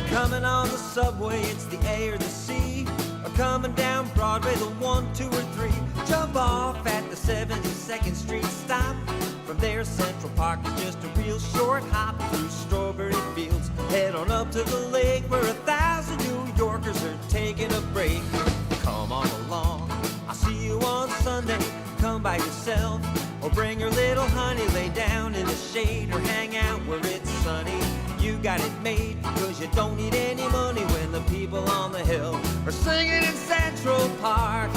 Coming on the subway, it's the A or the C. Or coming down Broadway, the 1, 2, or 3. Jump off at the 72nd Street stop. From there, Central Park is just a real short hop through strawberry fields. Head on up to the lake where 1,000 New Yorkers are taking a break. Come on along, I'll see you on Sunday. Come by yourself, or bring your little honey. Lay down in the shade, or hang out where it's sunny. You got it made, cause you don't need any money when the people on the hill are singing in Central Park.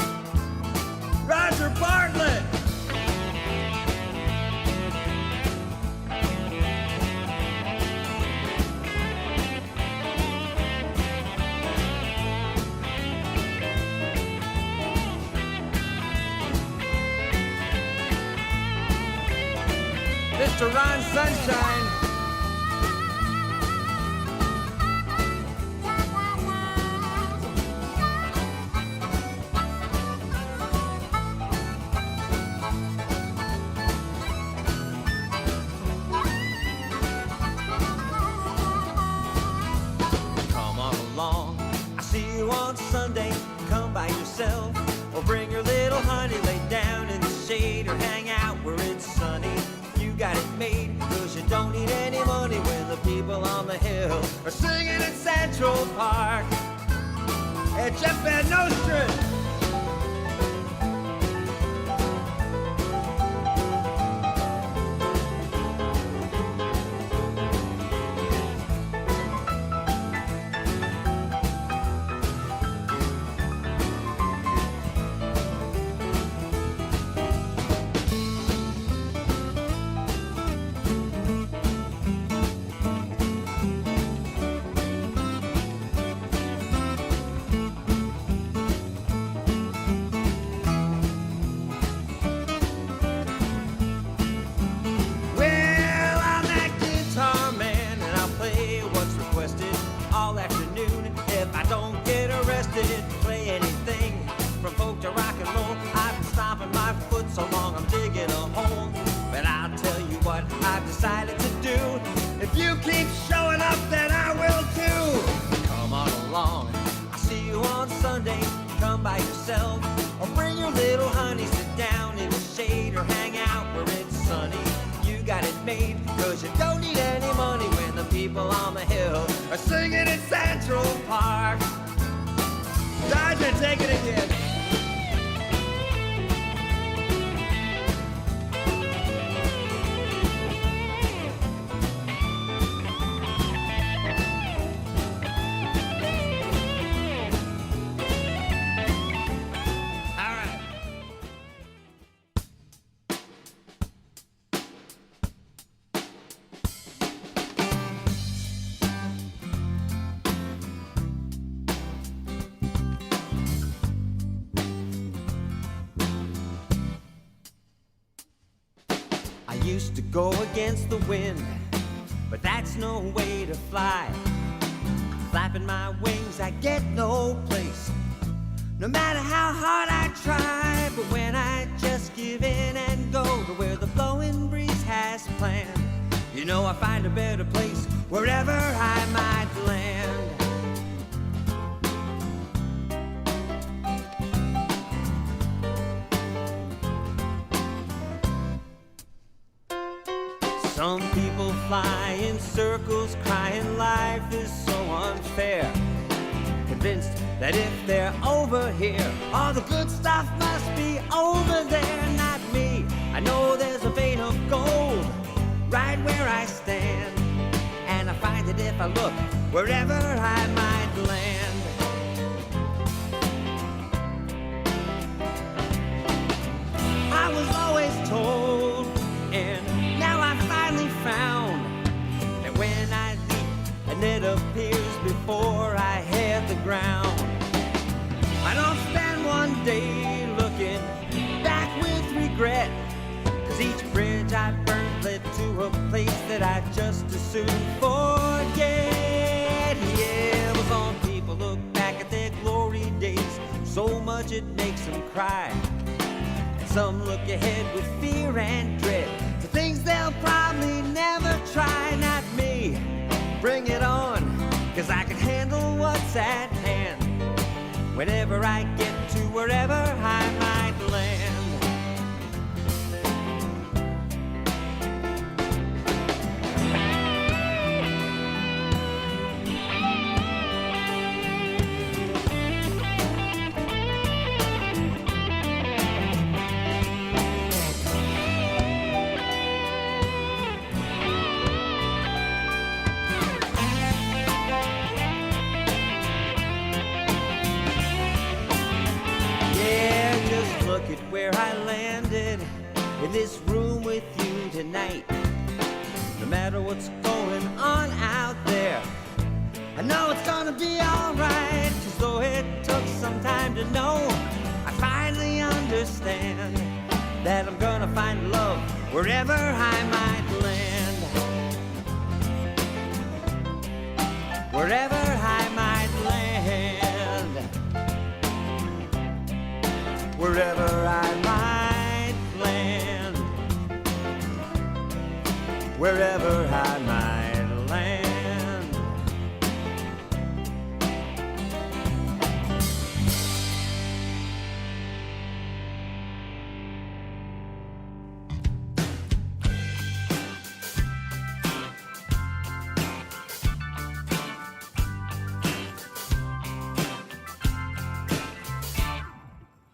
Roger Bartlett! Mr. Ron Sunshine. Come on along, I see you on Sunday. Come by yourself, or bring your little honey. Lay down in the shade, or hang out where it's sunny. You got it made, cause you don't need any money when the people on the hill are singing in Central Park. Hey, Jeff Van Nostrand! All afternoon, if I don't get arrested, play anything from folk to rock and roll. I've been stomping my foot so long I'm digging a hole. But I'll tell you what I've decided to do. If you keep showing up, then I will too. Come on along, I'll see you on Sunday. Come by yourself, or bring your little honey. Sit down in the shade, or hang out where it's sunny. You got it made, cause you don't need any money when the people on the hill are singing in Central Park. Dodger, take it again. I used to go against the wind, but that's no way to fly. Flapping my wings, I get no place, no matter how hard I try. But when I just give in and go to where the blowing breeze has planned, you know I find a better place wherever I might land. Some people fly in circles, crying life is so unfair. Convinced that if they're over here, all the good stuff must be over there. Not me, I know there's a vein of gold right where I stand, and I find it if I look wherever I might land. I was always told, and now I finally found, that when I leap and it appears before I hit the ground, I don't spend one day looking back with regret, 'cause each bridge I burned led to a place that I just as soon forget. Yeah, but some people look back at their glory days, so much it makes them cry. And some look ahead with fear and dread to things they'll probably never try. Not me, bring it on, 'cause I can whenever I get to wherever I might land. Look at where I landed in this room with you tonight. No matter what's going on out there, I know it's gonna be alright. Cause though it took some time to know, I finally understand that I'm gonna find love wherever I might land. Wherever I might land. Wherever I might land, wherever I might land.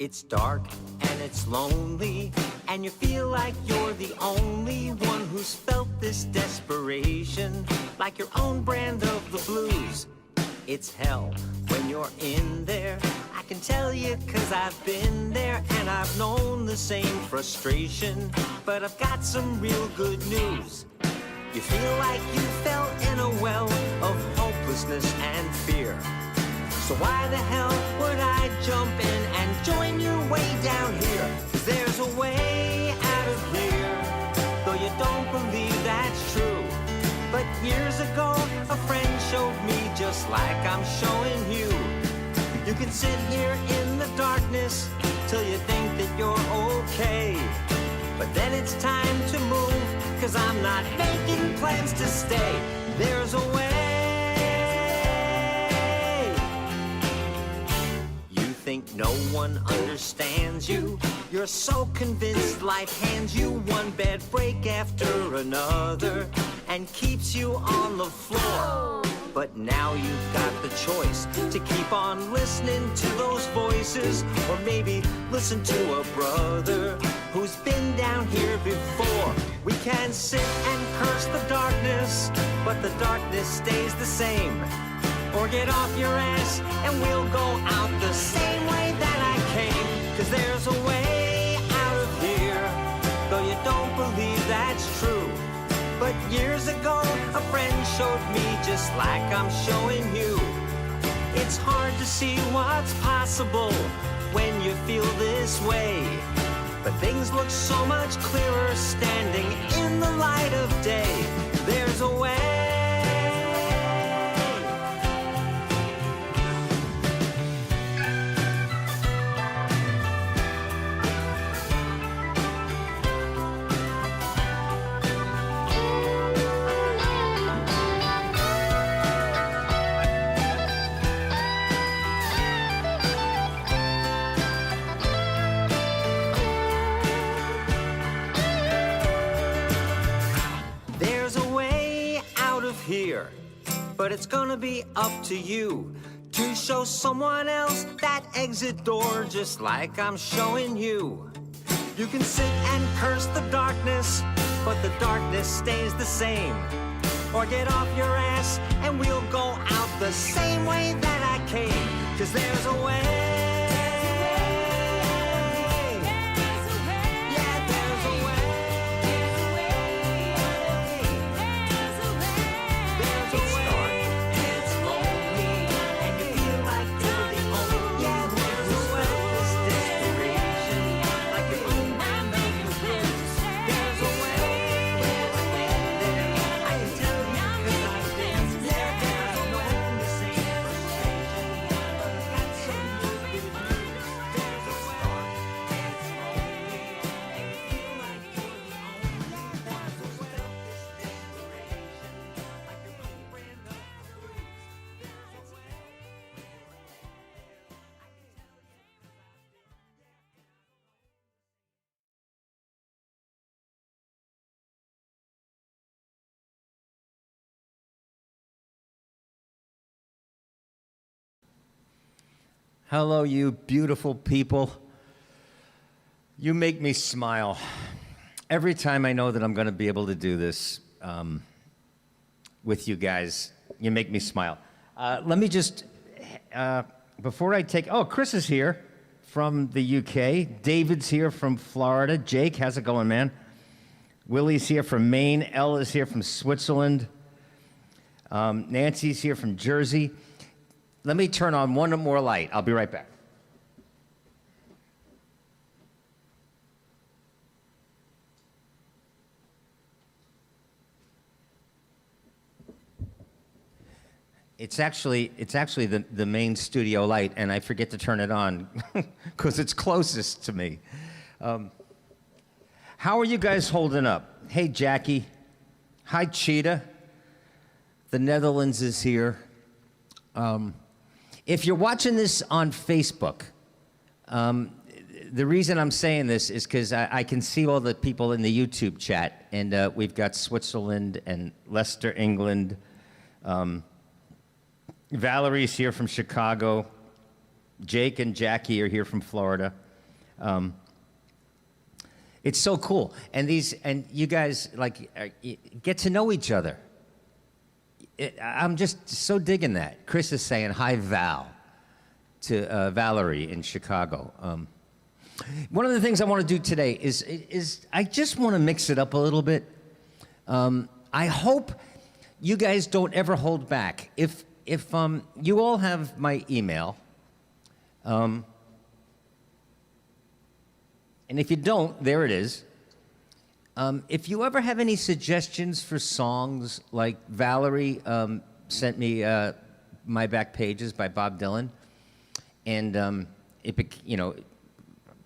It's dark and it's lonely, and you feel like you're the only one who's felt this desperation, like your own brand of the blues. It's hell when you're in there, I can tell you cause I've been there, and I've known the same frustration. But I've got some real good news. You feel like you fell in a well of hopelessness and fear. So why the hell would I jump in and join you way down here? Cause there's a way out of here, though you don't believe that's true. But years ago, a friend showed me just like I'm showing you. You can sit here in the darkness till you think that you're okay. But then it's time to move, cause I'm not making plans to stay. There's a way. Think no one understands you. You're so convinced life hands you one bad break after another and keeps you on the floor. But now you've got the choice to keep on listening to those voices, or maybe listen to a brother who's been down here before. We can sit and curse the darkness, but the darkness stays the same. Or get off your ass and we'll go out the same way that I came. Cause there's a way out of here, though you don't believe that's true. But years ago, a friend showed me just like I'm showing you. It's hard to see what's possible when you feel this way. But things look so much clearer standing in the light of day. There's a way. Here, but it's gonna be up to you to show someone else that exit door just like I'm showing you. You can sit and curse the darkness, but the darkness stays the same. Or get off your ass and we'll go out the same way that I came. Cause there's a way. Hello, you beautiful people. You make me smile. Every time I know that I'm going to be able to do this with you guys, you make me smile. Let me just, before I take, oh, Chris is here from the UK. David's here from Florida. Jake, how's it going, man? Willie's here from Maine. Ella's here from Switzerland. Nancy's here from Jersey. Let me turn on one more light. I'll be right back. It's actually the main studio light, and I forget to turn it on because it's closest to me. How are you guys holding up? Hey, Jackie. Hi, Cheetah. The Netherlands is here. If you're watching this on Facebook, the reason I'm saying this is because I can see all the people in the YouTube chat, and we've got Switzerland and Leicester, England. Valerie's here from Chicago. Jake and Jackie are here from Florida. It's so cool, and you guys get to know each other. I'm just so digging that. Chris is saying hi, Val, to Valerie in Chicago. One of the things I want to do today is I just want to mix it up a little bit. I hope you guys don't ever hold back. If you all have my email, and if you don't, there it is. If you ever have any suggestions for songs, like Valerie sent me My Back Pages by Bob Dylan, and I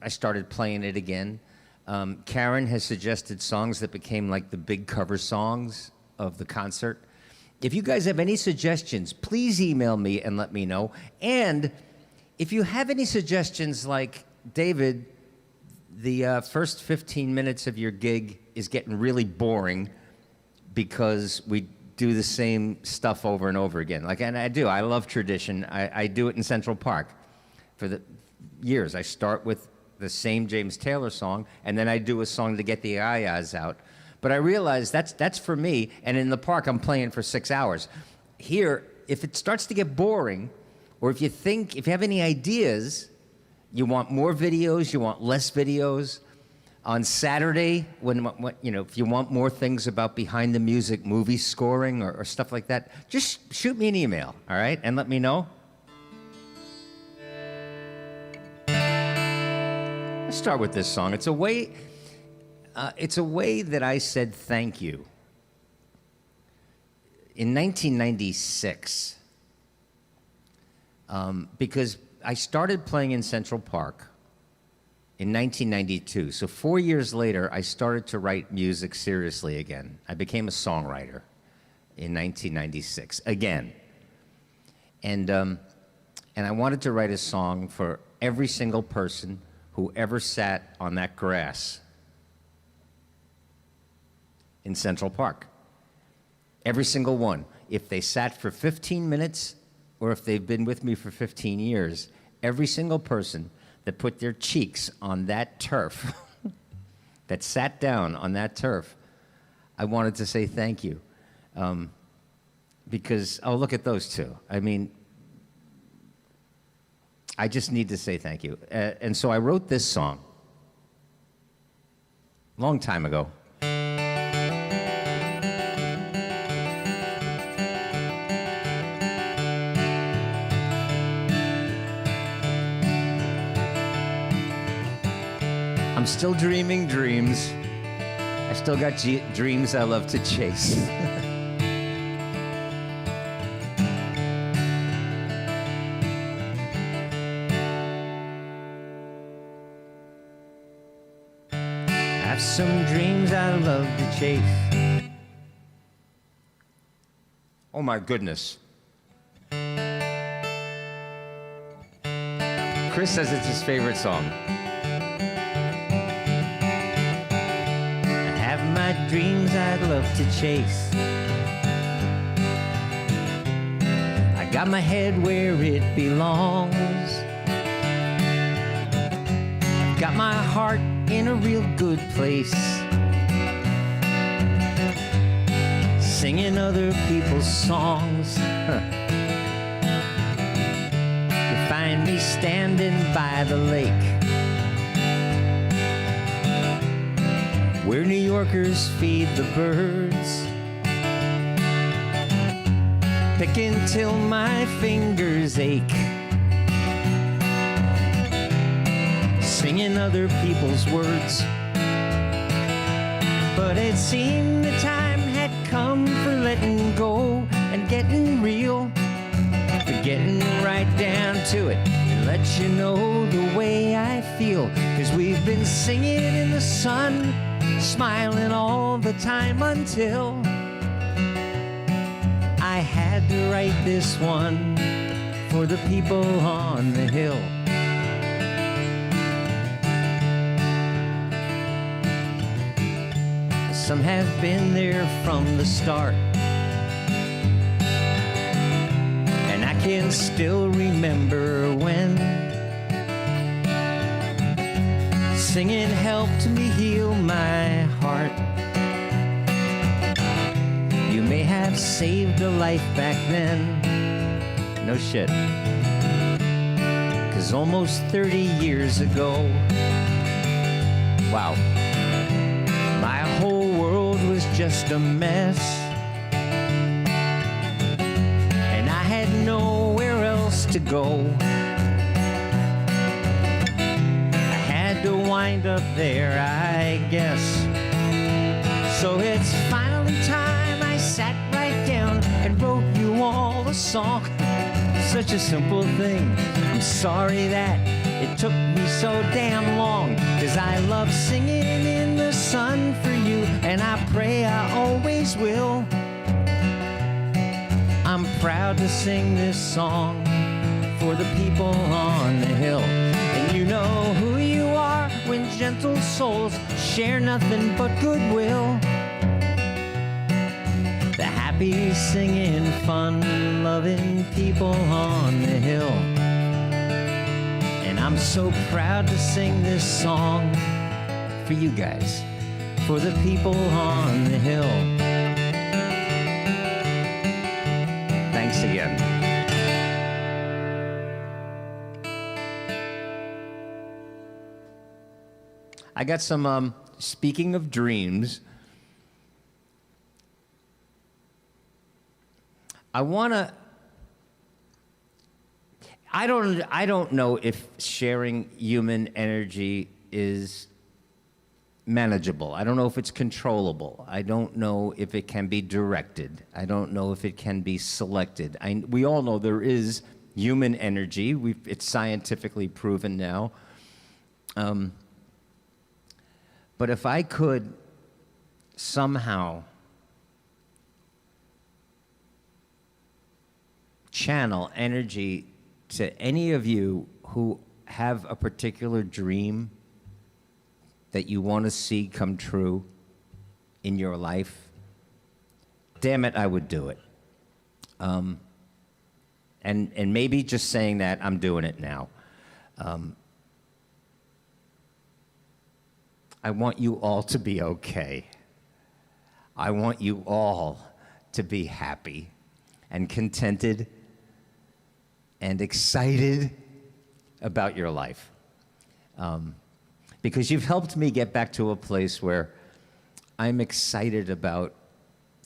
started playing it again. Karen has suggested songs that became like the big cover songs of the concert. If you guys have any suggestions, please email me and let me know. And if you have any suggestions like, David, the first 15 minutes of your gig is getting really boring because we do the same stuff over and over again. And I love tradition. I do it in Central Park for the years. I start with the same James Taylor song, and then I do a song to get the ayahs out. But I realize that's for me, and in the park I'm playing for 6 hours. Here, if it starts to get boring, or if you have any ideas, you want more videos, you want less videos, on Saturday, when if you want more things about behind the music, movie scoring, or stuff like that, just shoot me an email, all right, and let me know. Let's start with this song. It's a way that I said thank you. In 1996, because I started playing in Central Park in 1992. So 4 years later, I started to write music seriously again. I became a songwriter in 1996 again. And I wanted to write a song for every single person who ever sat on that grass in Central Park. Every single one. If they sat for 15 minutes or if they've been with me for 15 years, every single person that put their cheeks on that turf, that sat down on that turf, I wanted to say thank you. Because, look at those two. I mean, I just need to say thank you. And so I wrote this song long time ago. I'm still dreaming dreams. I still got dreams I love to chase. I have some dreams I love to chase. Oh my goodness. Chris says it's his favorite song. My dreams I'd love to chase. I got my head where it belongs. got my heart in a real good place, singing other people's songs. You find me standing by the lake, where New Yorkers feed the birds, picking till my fingers ache, singing other people's words. But it seemed the time had come for letting go and getting real, for getting right down to it and let you know the way I feel. 'Cause we've been singing in the sun, smiling all the time until I had to write this one for the people on the hill. Some have been there from the start, and I can still remember when singing helped me heal my heart. You may have saved a life back then. No shit. 'Cause almost 30 years ago, wow, my whole world was just a mess, and I had nowhere else to go. I had to wind up there, I guess. So it's finally time I sat right down and wrote you all a song. Such a simple thing. I'm sorry that it took me so damn long, 'cause I love singing in the sun for you, and I pray I always will. I'm proud to sing this song for the people on the hill. And you know who you are when gentle souls share nothing but goodwill. The happy, singing, fun, loving people on the hill. And I'm so proud to sing this song for you guys, for the people on the hill. Thanks again. I got some, speaking of dreams, I don't know if sharing human energy is manageable. I don't know if it's controllable. I don't know if it can be directed. I don't know if it can be selected. We all know there is human energy. It's scientifically proven now. But if I could somehow channel energy to any of you who have a particular dream that you want to see come true in your life, damn it, I would do it. And maybe just saying that, I'm doing it now. I want you all to be okay. I want you all to be happy and contented and excited about your life. Because you've helped me get back to a place where I'm excited about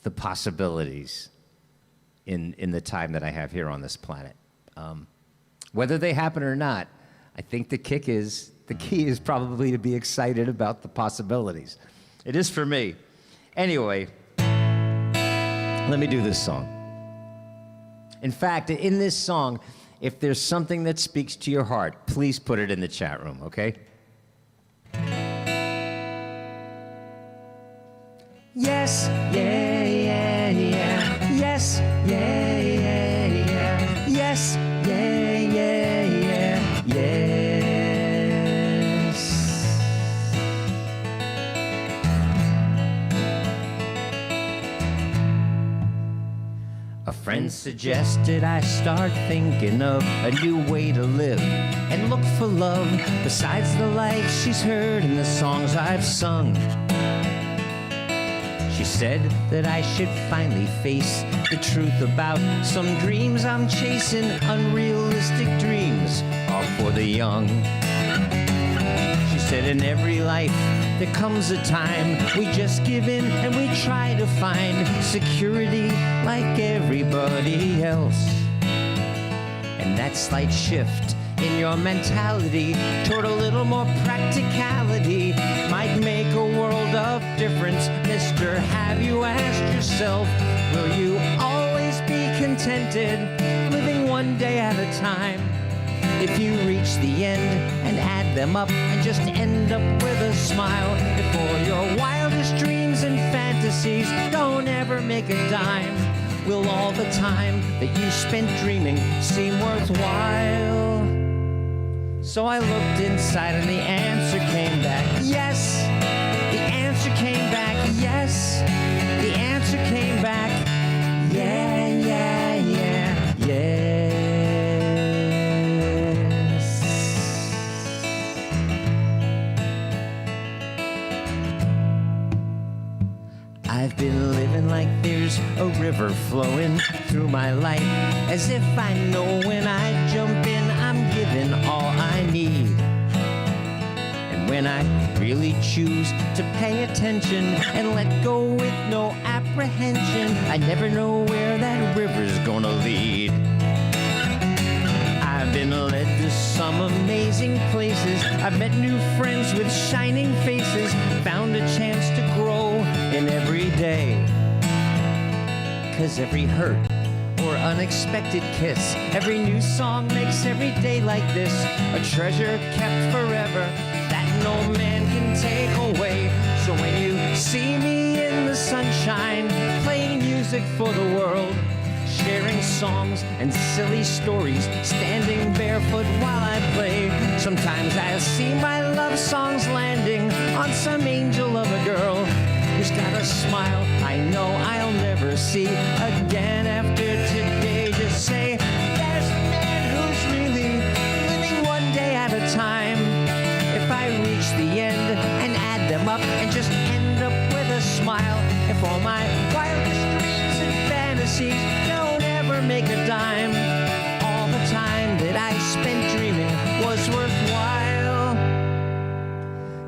the possibilities in the time that I have here on this planet. Whether they happen or not, I think the key is probably to be excited about the possibilities. It is for me. Anyway, let me do this song. In fact, in this song, if there's something that speaks to your heart, please put it in the chat room, okay? Yes, yeah, yeah, yeah. Yes, yeah, yeah, yeah. Yes, yeah, yeah, yeah. Yes. A friend suggested I start thinking of a new way to live and look for love besides the life she's heard in the songs I've sung. She said that I should finally face the truth about some dreams I'm chasing. Unrealistic dreams are for the young. She said in every life there comes a time we just give in and we try to find security like everybody else. And that slight shift in your mentality toward a little more practicality might make a world of difference. Mister, have you asked yourself, will you always be contented, living one day at a time? If you reach the end and add them up and just end up with a smile, if all your wildest dreams and fantasies don't ever make a dime, will all the time that you spent dreaming seem worthwhile? So I looked inside and the answer came back, yes. The answer came back, yes. The answer came back, yeah, yeah, yeah, yes. I've been living like there's a river flowing through my life, as if I know when I jump in I'm given all I need. And when I really choose to pay attention and let go with no apprehension, I never know where that river's gonna lead. I've been led to some amazing places. I've met new friends with shining faces, found a chance to grow in every day. 'Cause every hurt or unexpected kiss, every new song makes every day like this a treasure kept forever that no man can take away. So when you see me in the sunshine, playing music for the world, sharing songs and silly stories, standing barefoot while I play, sometimes I see my love songs landing on some angel of a girl who's got a smile I know I'll never see again after today. Just say, there's a man who's really living one day at a time. If I reach the end and add them up and just end up with a smile, if all my wildest dreams and fantasies don't ever make a dime, all the time that I spent dreaming was worthwhile.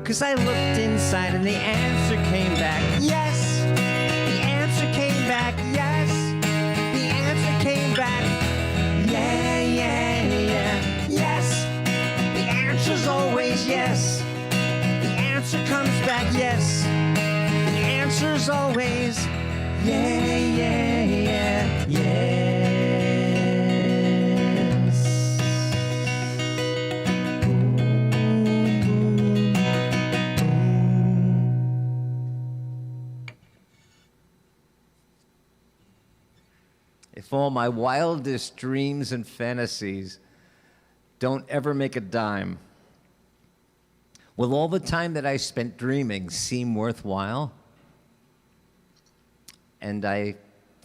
'Cause I looked inside and the answer came back, yes. The answer came back, yes. The answer came back, yeah, yeah, yeah, yes. The answer's always yes. The answer comes back, yes. The answer's always yeah, yeah, yeah, yes. If all my wildest dreams and fantasies don't ever make a dime, will all the time that I spent dreaming seem worthwhile? And I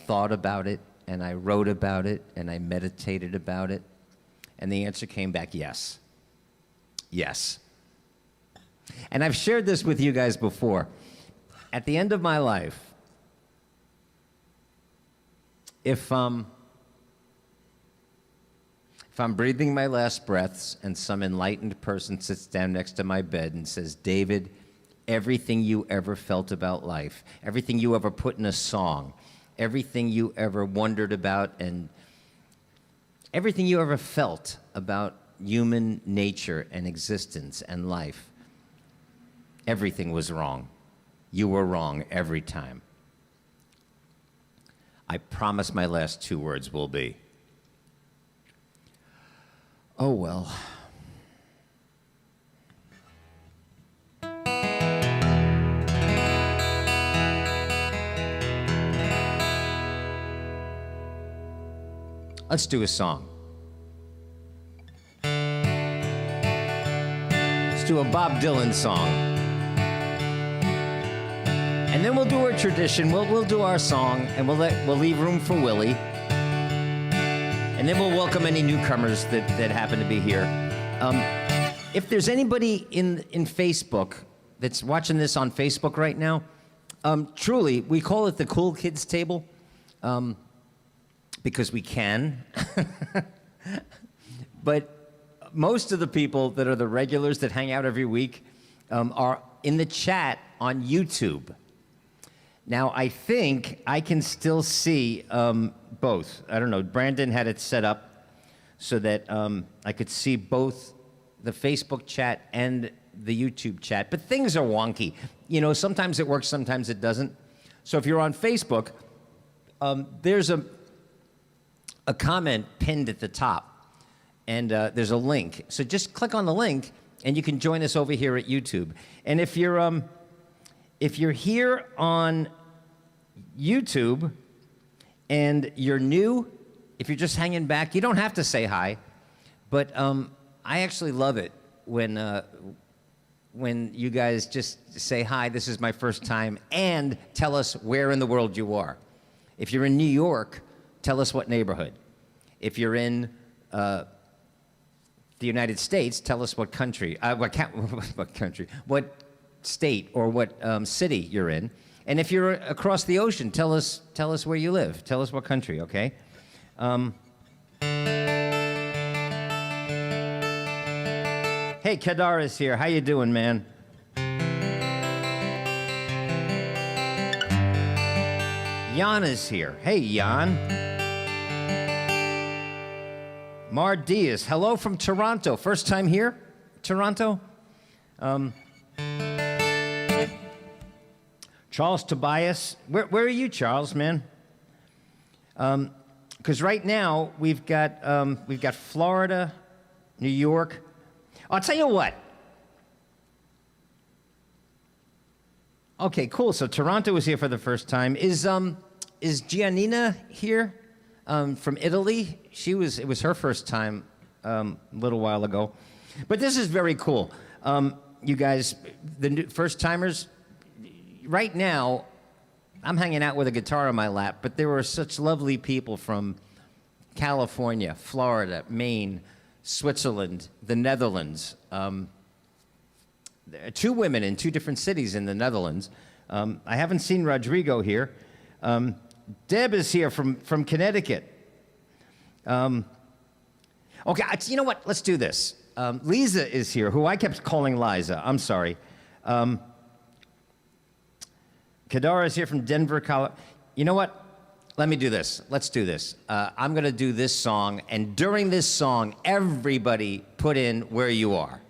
thought about it, and I wrote about it, and I meditated about it, and the answer came back, yes. Yes. And I've shared this with you guys before. At the end of my life, if I'm breathing my last breaths and some enlightened person sits down next to my bed and says, David, everything you ever felt about life, everything you ever put in a song, everything you ever wondered about, and everything you ever felt about human nature and existence and life, everything was wrong. You were wrong every time. I promise my last two words will be, oh well. Let's do a song. Let's do a Bob Dylan song. And then we'll do our tradition. We'll do our song, and we'll leave room for Willie. and then we'll welcome any newcomers that happen to be here. If there's anybody in Facebook that's watching this on Facebook right now, truly, we call it the Cool Kids Table because we can. But most of the people that are the regulars that hang out every week are in the chat on YouTube. Now, I think I can still see both. I don't know. Brandon had it set up so that I could see both the Facebook chat and the YouTube chat. But things are wonky. You know, sometimes it works, sometimes it doesn't. So if you're on Facebook, there's a comment pinned at the top. And there's a link. So just click on the link, and you can join us over here at YouTube. And if you're here on YouTube and you're new, if you're just hanging back, you don't have to say hi. But I actually love it when you guys just say hi. This is my first time, and tell us where in the world you are. If you're in New York, tell us what neighborhood. If you're in the United States, tell us what country, what state or what city you're in. And if you're across the ocean, tell us where you live. Tell us what country, okay? Hey, Kedar is here. How you doing, man? Jan is here. Hey, Jan. Mar Diaz, hello from Toronto. First time here, Toronto? Charles Tobias, where are you, Charles, man? Because right now we've got Florida, New York. I'll tell you what. Okay, cool. So Toronto was here for the first time. Is Giannina here? From Italy. It was her first time a little while ago. But this is very cool. You guys, the first timers, right now, I'm hanging out with a guitar in my lap, but there were such lovely people from California, Florida, Maine, Switzerland, the Netherlands. There are 2 women in 2 different cities in the Netherlands. I haven't seen Rodrigo here. Deb is here from Connecticut. Okay, you know what? Let's do this. Lisa is here, who I kept calling Liza. I'm sorry. Kadara is here from Denver, Colorado. You know what? Let me do this. Let's do this. I'm going to do this song, and during this song, everybody put in where you are.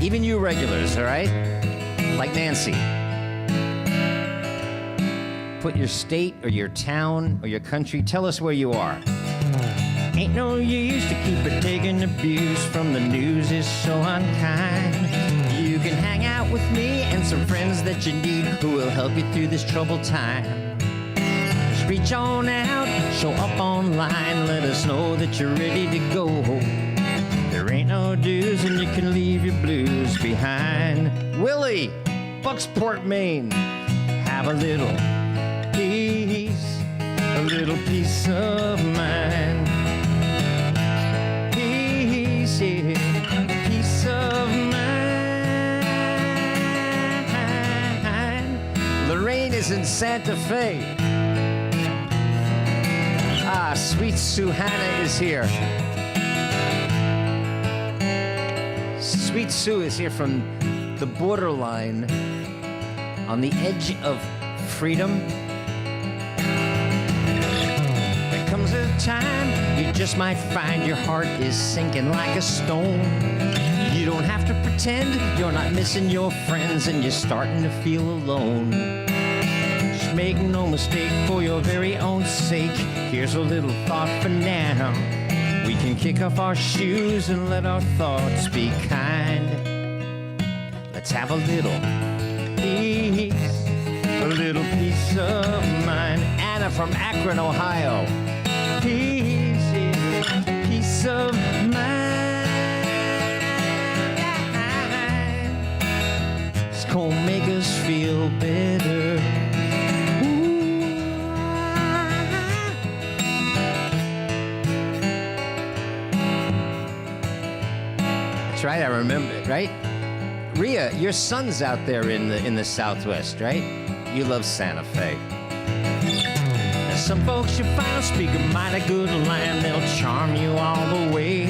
Even you regulars, all right? Like Nancy. Put your state or your town or your country. Tell us where you are. Ain't no use to keep it taking abuse from the news is so unkind. You can hang out with me and some friends that you need who will help you through this troubled time. Just reach on out, show up online, let us know that you're ready to go. There ain't no dues and you can leave your blues behind. Willie, Bucksport, Maine. Have a little peace of mind. Peace, yeah, peace of mind. Lorraine is in Santa Fe. Sweet Suhana is here. Sweet Sue is here from the borderline on the edge of freedom. There comes a time you just might find your heart is sinking like a stone. You don't have to pretend you're not missing your friends and you're starting to feel alone. Just make no mistake, for your very own sake, here's a little thought for now. We can kick off our shoes and let our thoughts be kind. Let's have a little peace of mind. Anna from Akron, Ohio. Peace of mind. It's gonna make us feel better. right. I remember it, right? Rhea, your son's out there in the Southwest, right? You love Santa Fe. Now, some folks you find speak a mighty good line. They'll charm you all the way.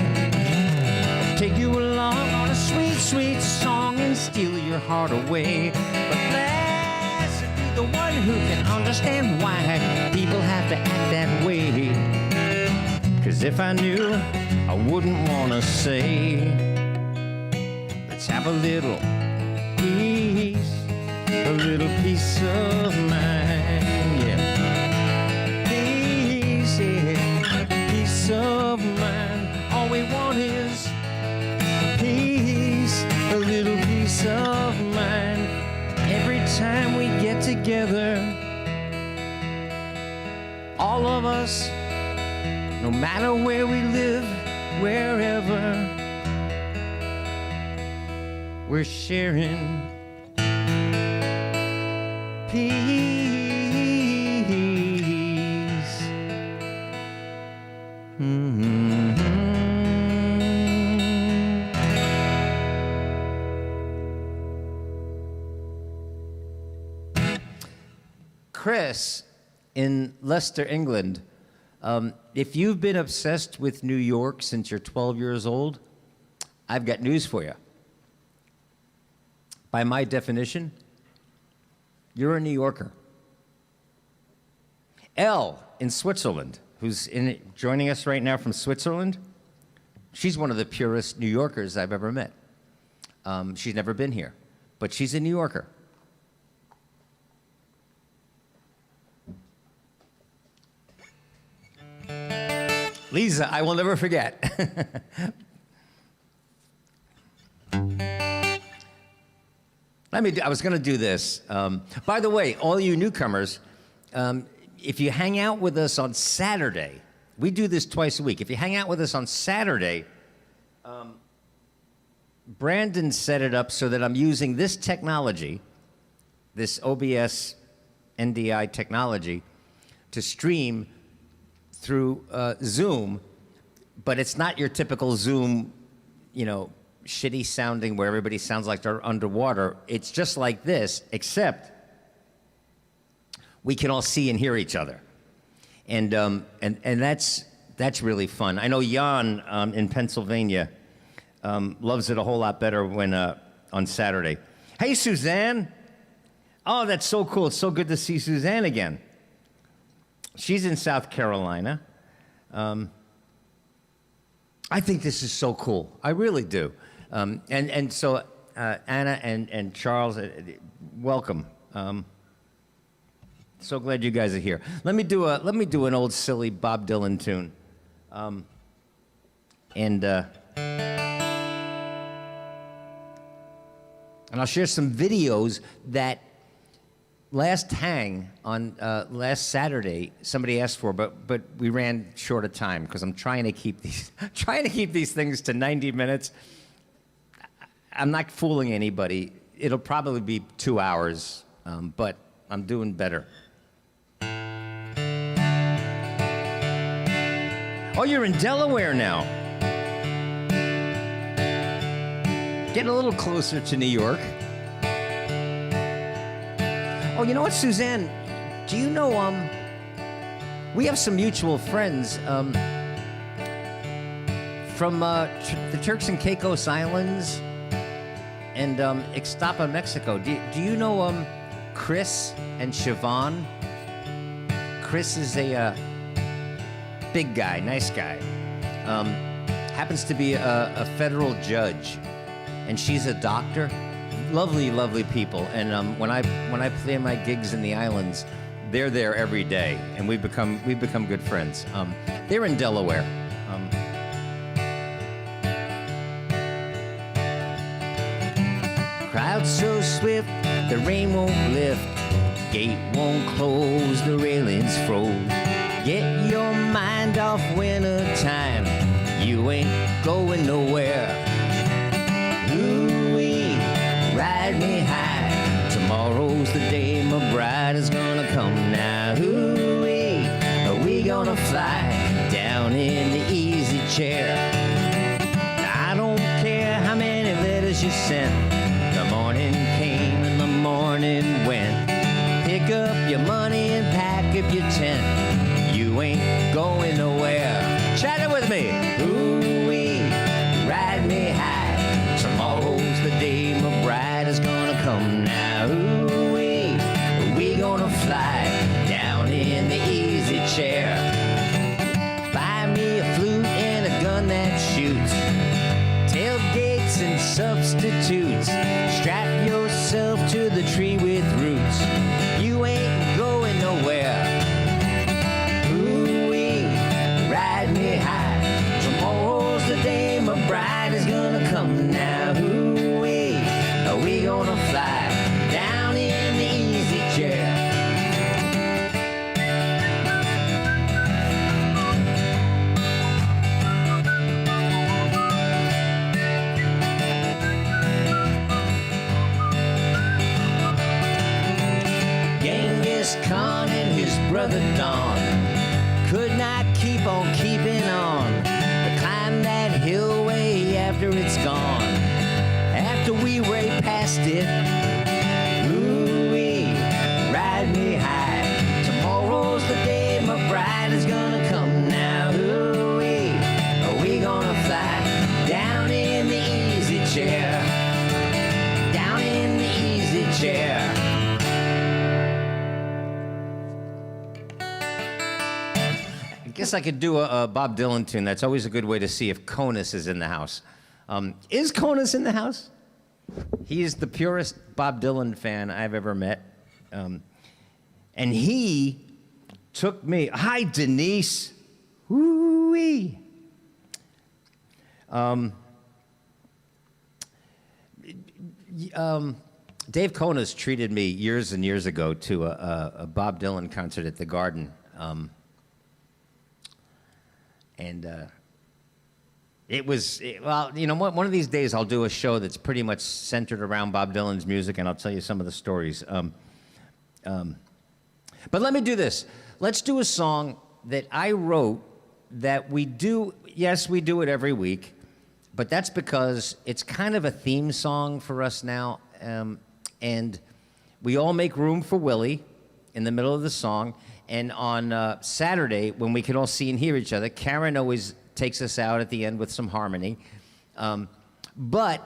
Take you along on a sweet, sweet song and steal your heart away. But blessed be the one who can understand why people have to act that way. 'Cause if I knew, I wouldn't want to say, let's have a little peace, a little peace of mind, yeah. Peace, yeah, peace of mind. All we want is peace, a little peace of mind. Every time we get together, all of us, no matter where we live, wherever, we're sharing peace. Chris in Leicester, England. If you've been obsessed with New York since you're 12 years old, I've got news for you. By my definition, you're a New Yorker. Elle in Switzerland, who's joining us right now from Switzerland, she's one of the purest New Yorkers I've ever met. She's never been here, but she's a New Yorker. Lisa, I will never forget. I was going to do this. By the way, all you newcomers, if you hang out with us on Saturday, we do this twice a week. If you hang out with us on Saturday, Brandon set it up so that I'm using this technology, this OBS NDI technology, to stream through Zoom, but it's not your typical Zoom, shitty sounding where everybody sounds like they're underwater. It's just like this, except we can all see and hear each other, and that's really fun. I know Jan in Pennsylvania loves it a whole lot better when on Saturday. Hey, Suzanne! Oh, that's so cool. It's so good to see Suzanne again. She's in South Carolina. I think this is so cool. I really do. And so Anna and Charles, welcome. So glad you guys are here. Let me do an old silly Bob Dylan tune. And I'll share some videos that last hang on last Saturday somebody asked for, but we ran short of time because I'm trying to keep these things to 90 minutes. I'm not fooling anybody. It'll probably be 2 hours, but I'm doing better. Oh, you're in Delaware now. Getting a little closer to New York. Oh, you know what, Suzanne? Do you know, we have some mutual friends from the Turks and Caicos Islands and Ixtapa, Mexico. Do you know Chris and Siobhan? Chris is a big guy, nice guy. Happens to be a federal judge, and she's a doctor. Lovely, lovely people. And when I play my gigs in the islands, they're there every day, and we've become good friends. They're in Delaware. Crowd so swift, the rain won't lift, gate won't close, the railings froze. Get your mind off winter time, you ain't going nowhere. Ooh-wee, ride me high, tomorrow's the day my bride is gonna come now. Ooh-wee, are we gonna fly down in the easy chair? I don't care how many sent. The morning came and the morning went. Pick up your money and pack up your tent. You ain't going nowhere. Chat it with me. Ooh-wee, ride me high. Tomorrow's the day my bride is gonna come now. Ooh-wee, we gonna fly down in the easy chair. Buy me a flute and a gun that shoots. Tailgates and substitutes. Strap yourself to the tree with roots. You ain't going nowhere. Ooh-wee, ride me high. Tomorrow's the day my bride is gonna come now. Ooh-wee, we gonna fly down in the easy chair. Genghis Khan and his brother Don could not keep on keeping on. But climb that hill way after it's gone. After we way past it, ooh-wee, ride me high. Tomorrow's the day my bride is gonna come now. Ooh-wee, we gonna fly down in the easy chair. Down in the easy chair. I guess I could do a Bob Dylan tune. That's always a good way to see if Conus is in the house. Is Conus in the house? He is the purest Bob Dylan fan I've ever met. And he took me. Hi, Denise. Woo-wee. Dave Conus treated me years and years ago to a Bob Dylan concert at the Garden. Well, you know, one of these days I'll do a show that's pretty much centered around Bob Dylan's music, and I'll tell you some of the stories. But let me do this. Let's do a song that I wrote that we do, yes, we do it every week, but that's because it's kind of a theme song for us now, and we all make room for Willie in the middle of the song. And on Saturday, when we can all see and hear each other, Karen always takes us out at the end with some harmony. But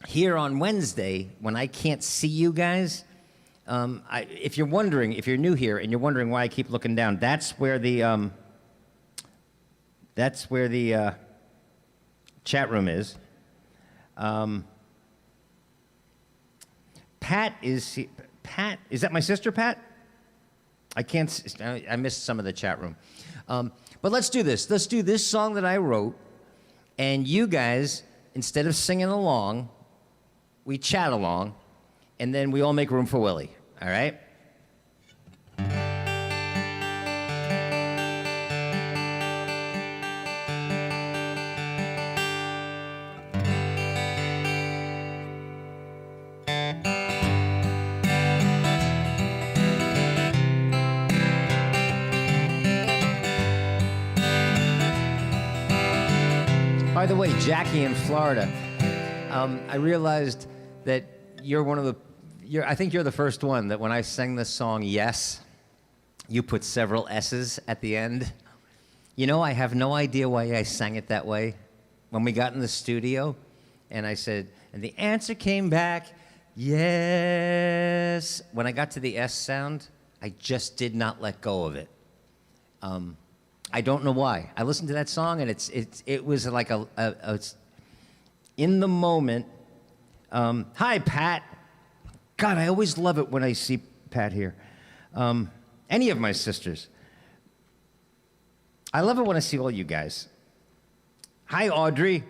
here on Wednesday, when I can't see you guys, if you're wondering, if you're new here and you're wondering why I keep looking down, that's where the chat room is. Pat, is that my sister, Pat? I missed some of the chat room. But let's do this. Let's do this song that I wrote, and you guys, instead of singing along, we chat along, and then we all make room for Willie, all right? By the way, Jackie in Florida, I realized that you're one of the, I think you're the first one that when I sang this song, Yes, you put several S's at the end. You know, I have no idea why I sang it that way. When we got in the studio, and I said, and the answer came back, yes. When I got to the S sound, I just did not let go of it. I don't know why. I listened to that song, and it was like a in the moment. Hi, Pat. God, I always love it when I see Pat here. Any of my sisters. I love it when I see all you guys. Hi, Audrey.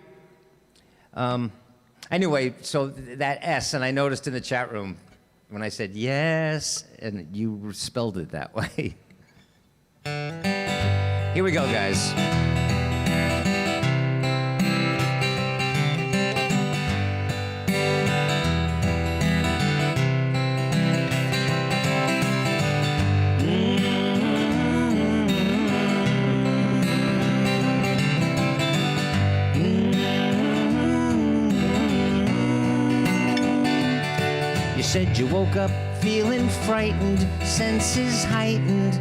Anyway, so that S, and I noticed in the chat room when I said yes, and you spelled it that way. Here we go, guys. said you woke up feeling frightened, senses heightened,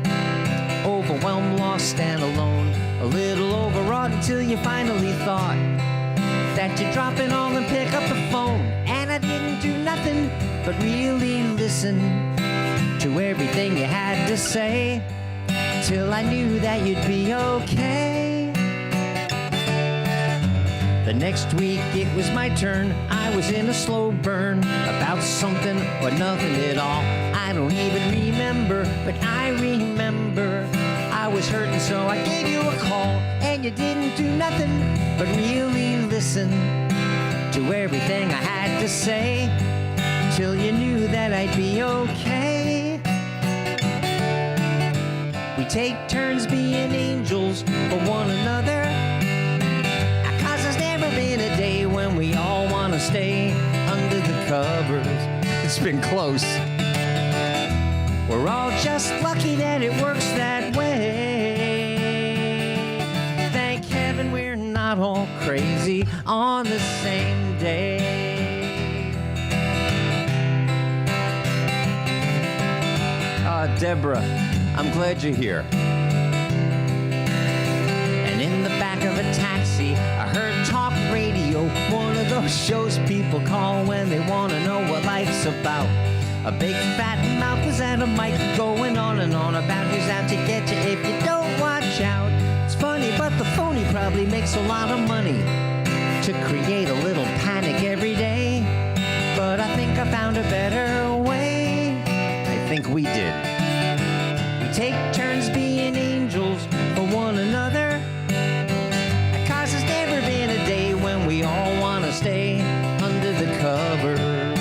overwhelmed, lost and alone, a little overwrought until you finally thought that you'd drop it all and pick up the phone. And I didn't do nothing but really listen to everything you had to say, till I knew that you'd be okay. The next week it was my turn. I was in a slow burn about something or nothing at all. I don't even remember, but I remember I was hurting, so I gave you a call. And you didn't do nothing but really listen to everything I had to say, till you knew that I'd be okay. We take turns being angels for one another, 'cause there's never been a day when we all want to stay under the covers. It's been close. We're all just lucky that it works that way. Thank heaven we're not all crazy on the same day. Deborah, I'm glad you're here. And in the back of a taxi, I heard talk radio, one of those shows people call when they want to know what life's about. A big fat mouth was at a mic going on and on about who's out to get you if you don't watch out. It's funny, but the phony probably makes a lot of money to create a little panic every day. But I think I found a better way. I think we did. We take turns being angels for one another, 'cause there's never been a day when we all want to stay under the covers.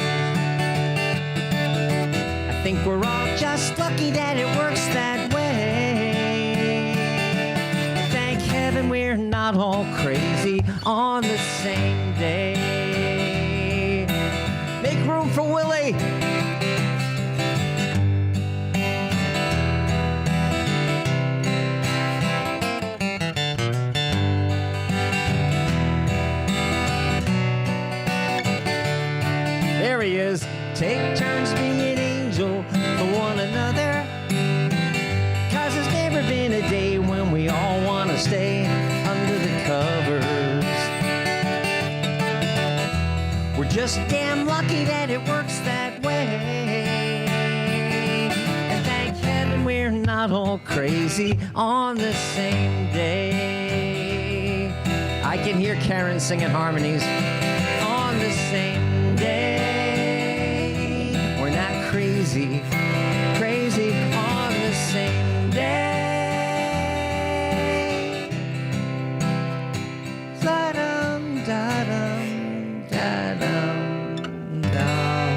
I think we're all just lucky that it works that way. Thank heaven we're not all crazy on the same day. Make room for Willie. There he is. Take turns being angel for one another, 'cause there's never been a day when we all want to stay under the covers. We're just damn lucky that it works that way. And thank heaven we're not all crazy on the same day. I can hear Karen singing harmonies on the same day. We're not crazy, crazy on the same day. Da-dum, da-dum, da-dum, dum.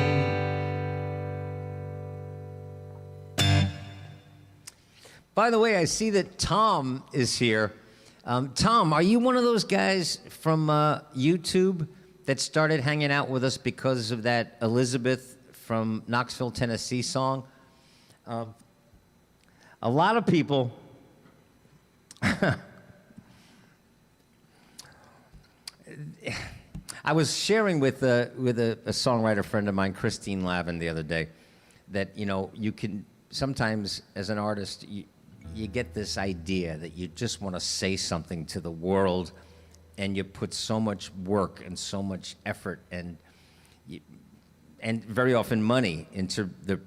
By the way, I see that Tom is here. Tom, are you one of those guys from YouTube that started hanging out with us because of that Elizabeth from Knoxville, Tennessee song? A lot of people I was sharing with a songwriter friend of mine, Christine Lavin, the other day, that, you know, you can sometimes as an artist you get this idea that you just want to say something to the world, and you put so much work and so much effort and very often money into the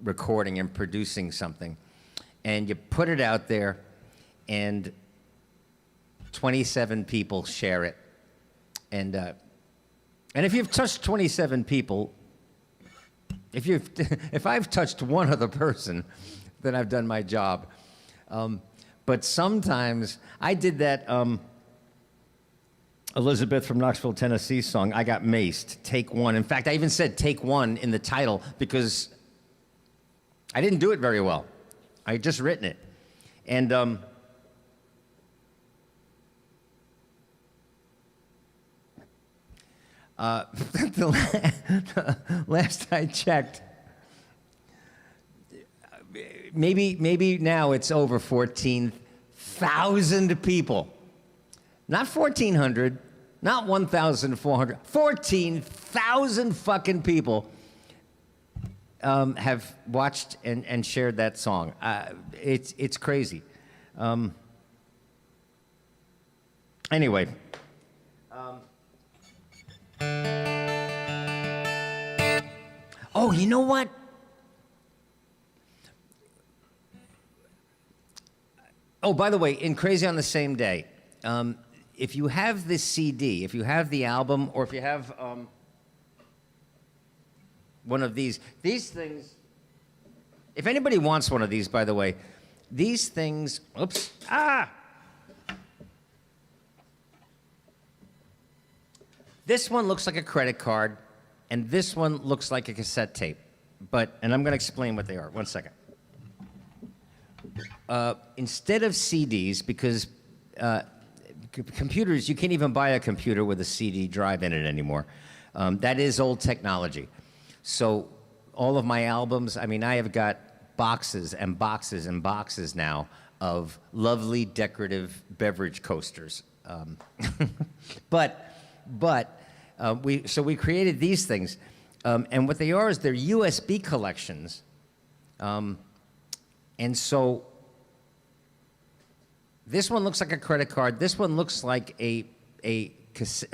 recording and producing something, and you put it out there, and 27 people share it, and if you've touched 27 people, if I've touched one other person, then I've done my job. But sometimes I did that Elizabeth from Knoxville, Tennessee song. I got maced. Take one. In fact, I even said take one in the title because I didn't do it very well. I had just written it. And the last I checked, maybe now it's over 14,000 people. Not 1,400, not 1,400, 14,000 fucking people have watched and shared that song. It's crazy. Anyway. Oh, you know what? Oh, by the way, in Crazy on the Same Day, if you have this CD, if you have the album, or if you have one of these things, if anybody wants one of these, by the way, these things, oops, this one looks like a credit card, and this one looks like a cassette tape. And I'm going to explain what they are. 1 second. Instead of CDs, because computers, you can't even buy a computer with a CD drive in it anymore. That is old technology. So all of my albums, I mean, I have got boxes and boxes and boxes now of lovely decorative beverage coasters. We created these things, and what they are is they're USB collections, and so this one looks like a credit card. This one looks like an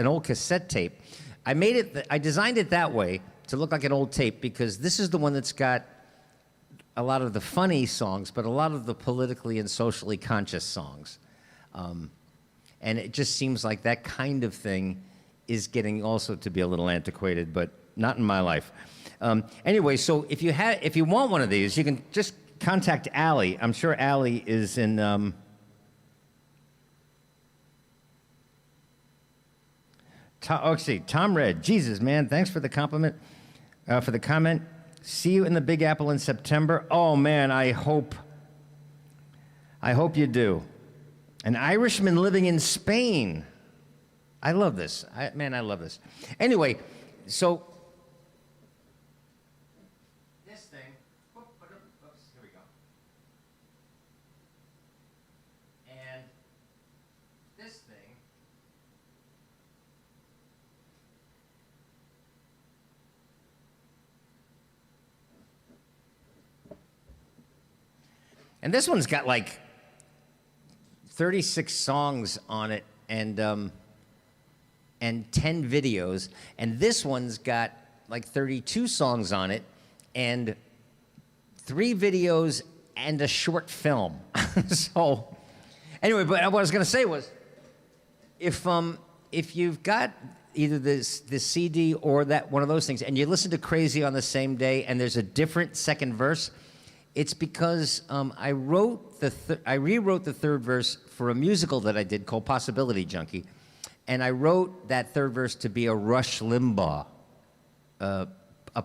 old cassette tape. I designed it that way to look like an old tape because this is the one that's got a lot of the funny songs, but a lot of the politically and socially conscious songs, and it just seems like that kind of thing is getting also to be a little antiquated, but not in my life. Anyway, so if you want one of these, you can just contact Allie. I'm sure Allie is in. Tom Red. Jesus, man, thanks for the compliment, for the comment. See you in the Big Apple in September. Oh man, I hope you do. An Irishman living in Spain. I love this. I love this. Anyway, so this thing. Oops, here we go. And this thing. And this one's got like 36 songs on it, and 10 videos, and this one's got like 32 songs on it, and 3 videos and a short film. So, anyway, but what I was going to say was, if you've got either this CD or that one of those things, and you listen to Crazy on the Same Day, and there's a different second verse, it's because I rewrote the third verse for a musical that I did called Possibility Junkie. And I wrote that third verse to be a Rush Limbaugh, a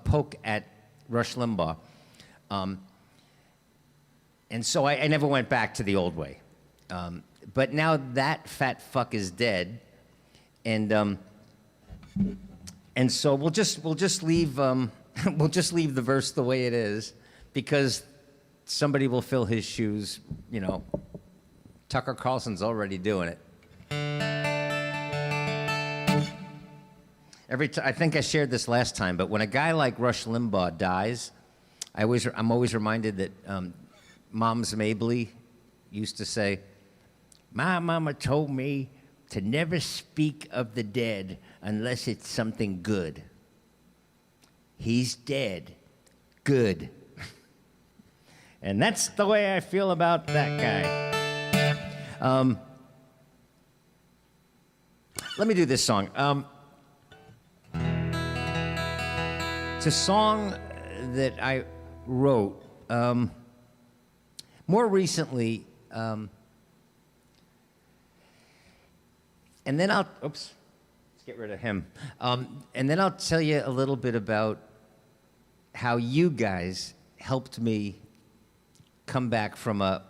poke at Rush Limbaugh. And so I never went back to the old way. But now that fat fuck is dead, and so we'll just leave the verse the way it is, because somebody will fill his shoes. You know, Tucker Carlson's already doing it. I think I shared this last time, but when a guy like Rush Limbaugh dies, I'm always reminded that Moms Mabley used to say, "My mama told me to never speak of the dead unless it's something good. He's dead. Good." And that's the way I feel about that guy. Let me do this song. It's a song that I wrote more recently, and then let's get rid of him. And then I'll tell you a little bit about how you guys helped me come back from a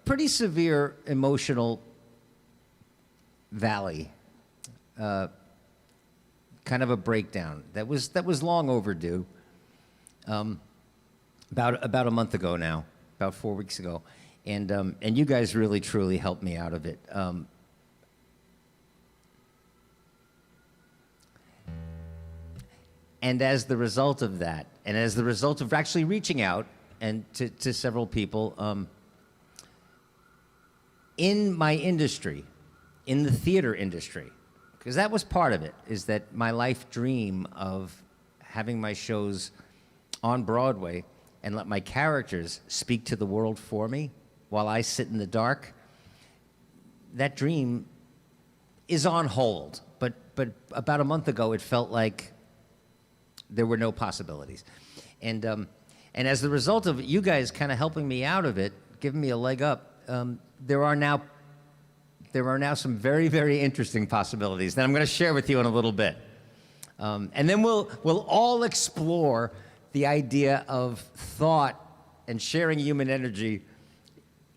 pretty severe emotional valley. Kind of a breakdown that was long overdue. About a month ago now, about 4 weeks ago, and you guys really truly helped me out of it. And as the result of that, and as the result of actually reaching out and to several people, in my industry, in the theater industry, because that was part of it, is that my life dream of having my shows on Broadway and let my characters speak to the world for me while I sit in the dark, that dream is on hold. But about a month ago, it felt like there were no possibilities. And as the result of you guys kind of helping me out of it, giving me a leg up, there are now some very, very interesting possibilities that I'm going to share with you in a little bit. And then we'll all explore the idea of thought and sharing human energy.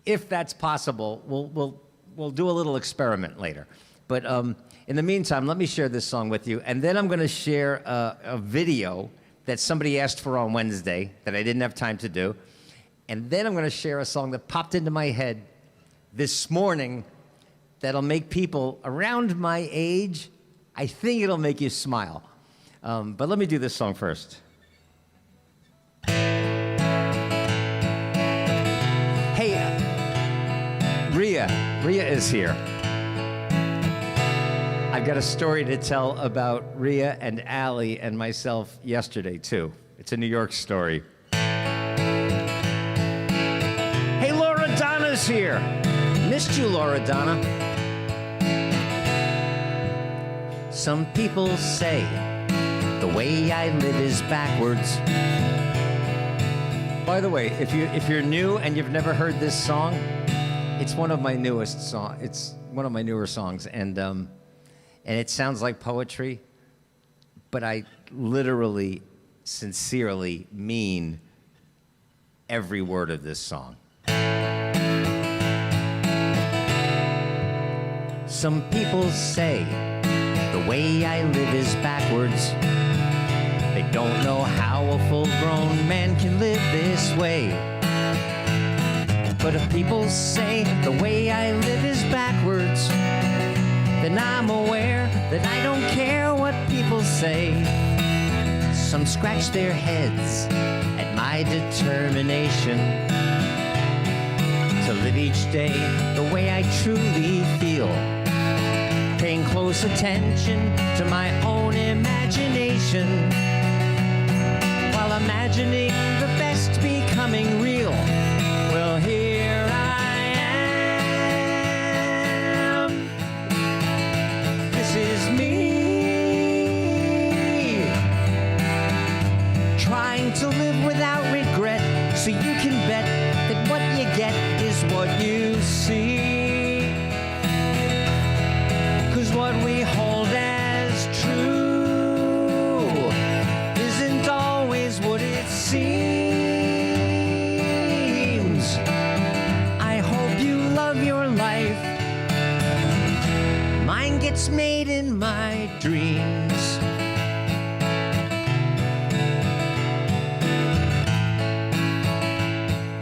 If that's possible, we'll do a little experiment later. But in the meantime, let me share this song with you, and then I'm going to share a video that somebody asked for on Wednesday that I didn't have time to do. And then I'm going to share a song that popped into my head this morning that'll make people around my age, I think it'll make you smile. But let me do this song first. Hey, Rhea is here. I've got a story to tell about Rhea and Allie and myself yesterday, too. It's a New York story. Hey, Laura Donna's here. Missed you, Laura Donna. Some people say the way I live is backwards. By the way, if you're new and you've never heard this song, it's one of my newest songs. It's one of my newer songs, and it sounds like poetry, but I literally, sincerely mean every word of this song. Some people say the way I live is backwards. They don't know how a full-grown man can live this way. But if people say the way I live is backwards, then I'm aware that I don't care what people say. Some scratch their heads at my determination to live each day the way I truly feel, paying close attention to my own imagination, while imagining the best becoming real. Well, here I am. This is me, trying to live without regret, so you can bet that what you get is what you see. 'Cause what we hold as true isn't always what it seems. I hope you love your life. Mine gets made in my dreams.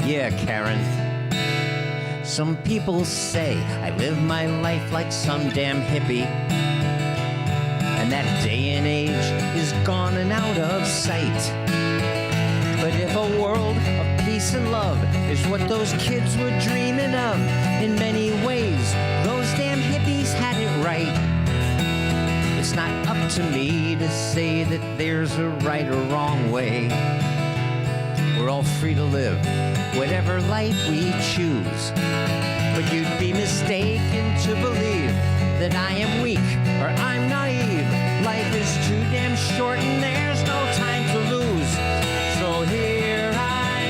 Yeah, Karen. Some people say I live my life like some damn hippie, and that day and age is gone and out of sight. But if a world of peace and love is what those kids were dreaming of, in many ways, those damn hippies had it right. It's not up to me to say that there's a right or wrong way. We're all free to live whatever life we choose. But you'd be mistaken to believe that I am weak or I'm naive. Life is too damn short and there's no time to lose. So here I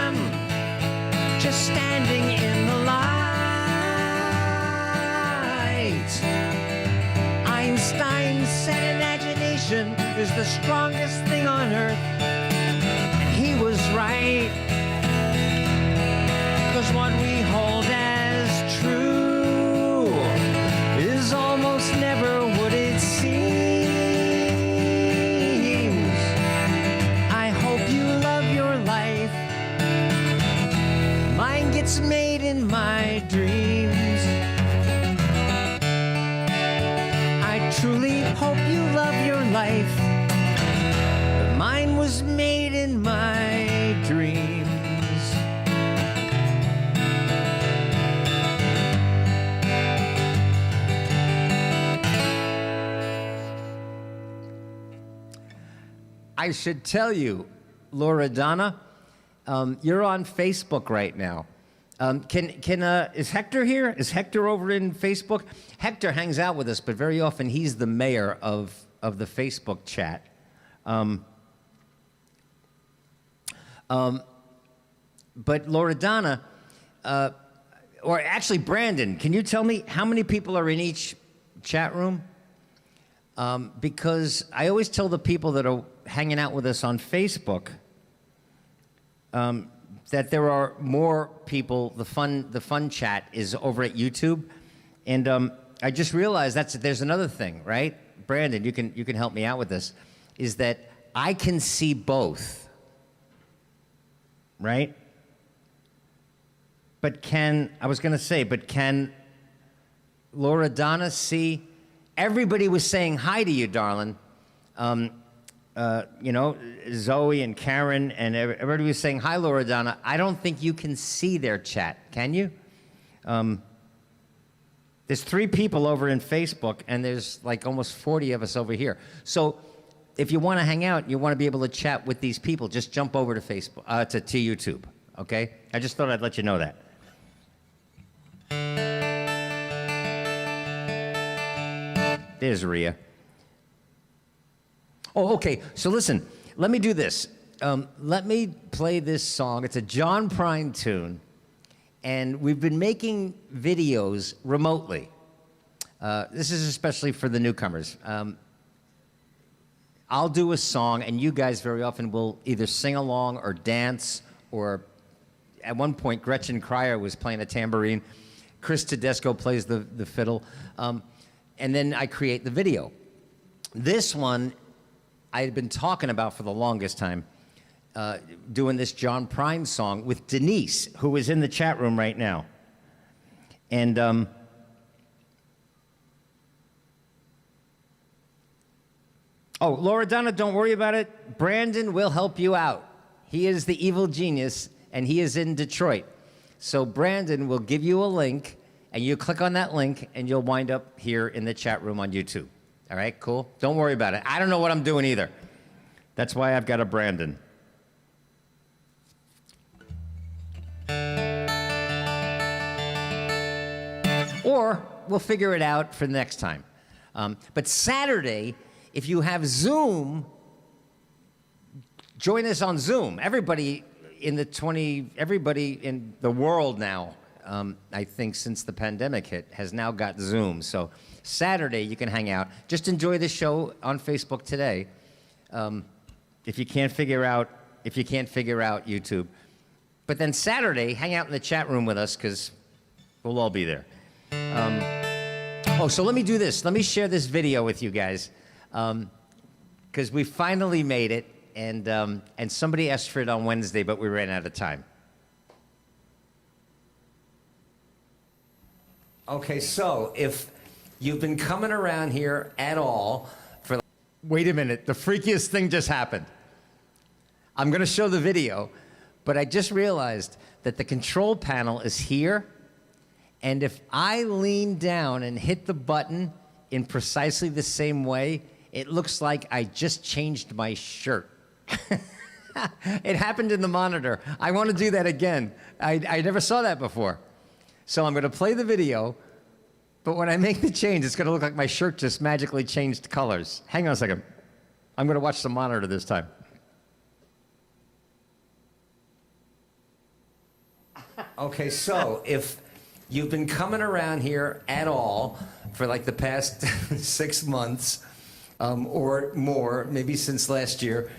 am, just standing in the light. Einstein said imagination is the strongest thing on earth. He was right, 'cause what we hold as true is almost never what it seems. I hope you love your life. Mine gets made in my dreams. I truly hope you love your life. I should tell you, Loredana, you're on Facebook right now. Is Hector here? Is Hector over in Facebook? Hector hangs out with us, but very often he's the mayor of the Facebook chat. But Loredana, or actually Brandon, can you tell me how many people are in each chat room? Because I always tell the people that are hanging out with us on Facebook that there are more people. The fun chat is over at YouTube, and I just realized there's another thing, right? Brandon, you can help me out with this. Is that I can see both, right? But can Loredana see? Everybody was saying hi to you, darling. You know, Zoe and Karen and everybody was saying hi, Loredana. I don't think you can see their chat, can you? There's 3 people over in Facebook, and there's like almost 40 of us over here. So if you want to hang out, you want to be able to chat with these people, just jump over to Facebook, to YouTube, okay? I just thought I'd let you know that. There's Rhea. Oh, okay. So listen, let me do this. Let me play this song. It's a John Prine tune, and we've been making videos remotely. This is especially for the newcomers. I'll do a song, and you guys very often will either sing along or dance, or at one point, Gretchen Cryer was playing a tambourine. Chris Tedesco plays the fiddle. And then I create the video. This one I had been talking about for the longest time, doing this John Prine song with Denise, who is in the chat room right now. And oh, Loredana, don't worry about it. Brandon will help you out. He is the evil genius, and he is in Detroit. So Brandon will give you a link, and you click on that link, and you'll wind up here in the chat room on YouTube. All right, cool? Don't worry about it. I don't know what I'm doing either. That's why I've got a Brandon. Or we'll figure it out for next time. But Saturday, if you have Zoom, join us on Zoom. Everybody in the world now, I think since the pandemic hit, has now got Zoom. So Saturday, you can hang out. Just enjoy the show on Facebook today. If you can't figure out YouTube. But then Saturday, hang out in the chat room with us, because we'll all be there. So let me do this. Let me share this video with you guys, because we finally made it, and somebody asked for it on Wednesday, but we ran out of time. Okay, so if you've been coming around here at all for... Wait a minute, the freakiest thing just happened. I'm going to show the video, but I just realized that the control panel is here, and if I lean down and hit the button in precisely the same way, it looks like I just changed my shirt. It happened in the monitor. I want to do that again. I never saw that before. So I'm going to play the video, but when I make the change, it's going to look like my shirt just magically changed colors. Hang on a second. I'm going to watch the monitor this time. Okay, so if you've been coming around here at all for like the past 6 months or more, maybe since last year,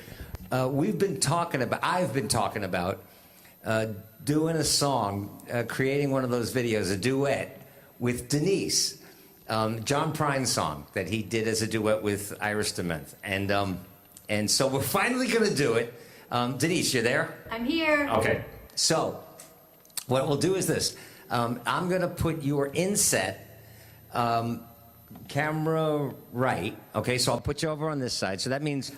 I've been talking about doing a song, creating one of those videos, a duet with Denise, John Prine song that he did as a duet with Iris DeMent. And so we're finally going to do it. Denise, you there? I'm here. Okay. So what we'll do is this. I'm going to put your inset camera right. Okay, so I'll put you over on this side. So that means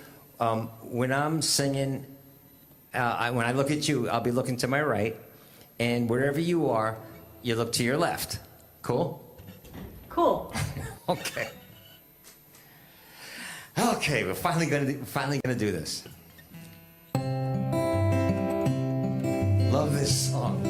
when I'm singing, when I look at you, I'll be looking to my right. And wherever you are, you look to your left. Cool? Cool. Okay. Okay, we're finally gonna do this. love this song.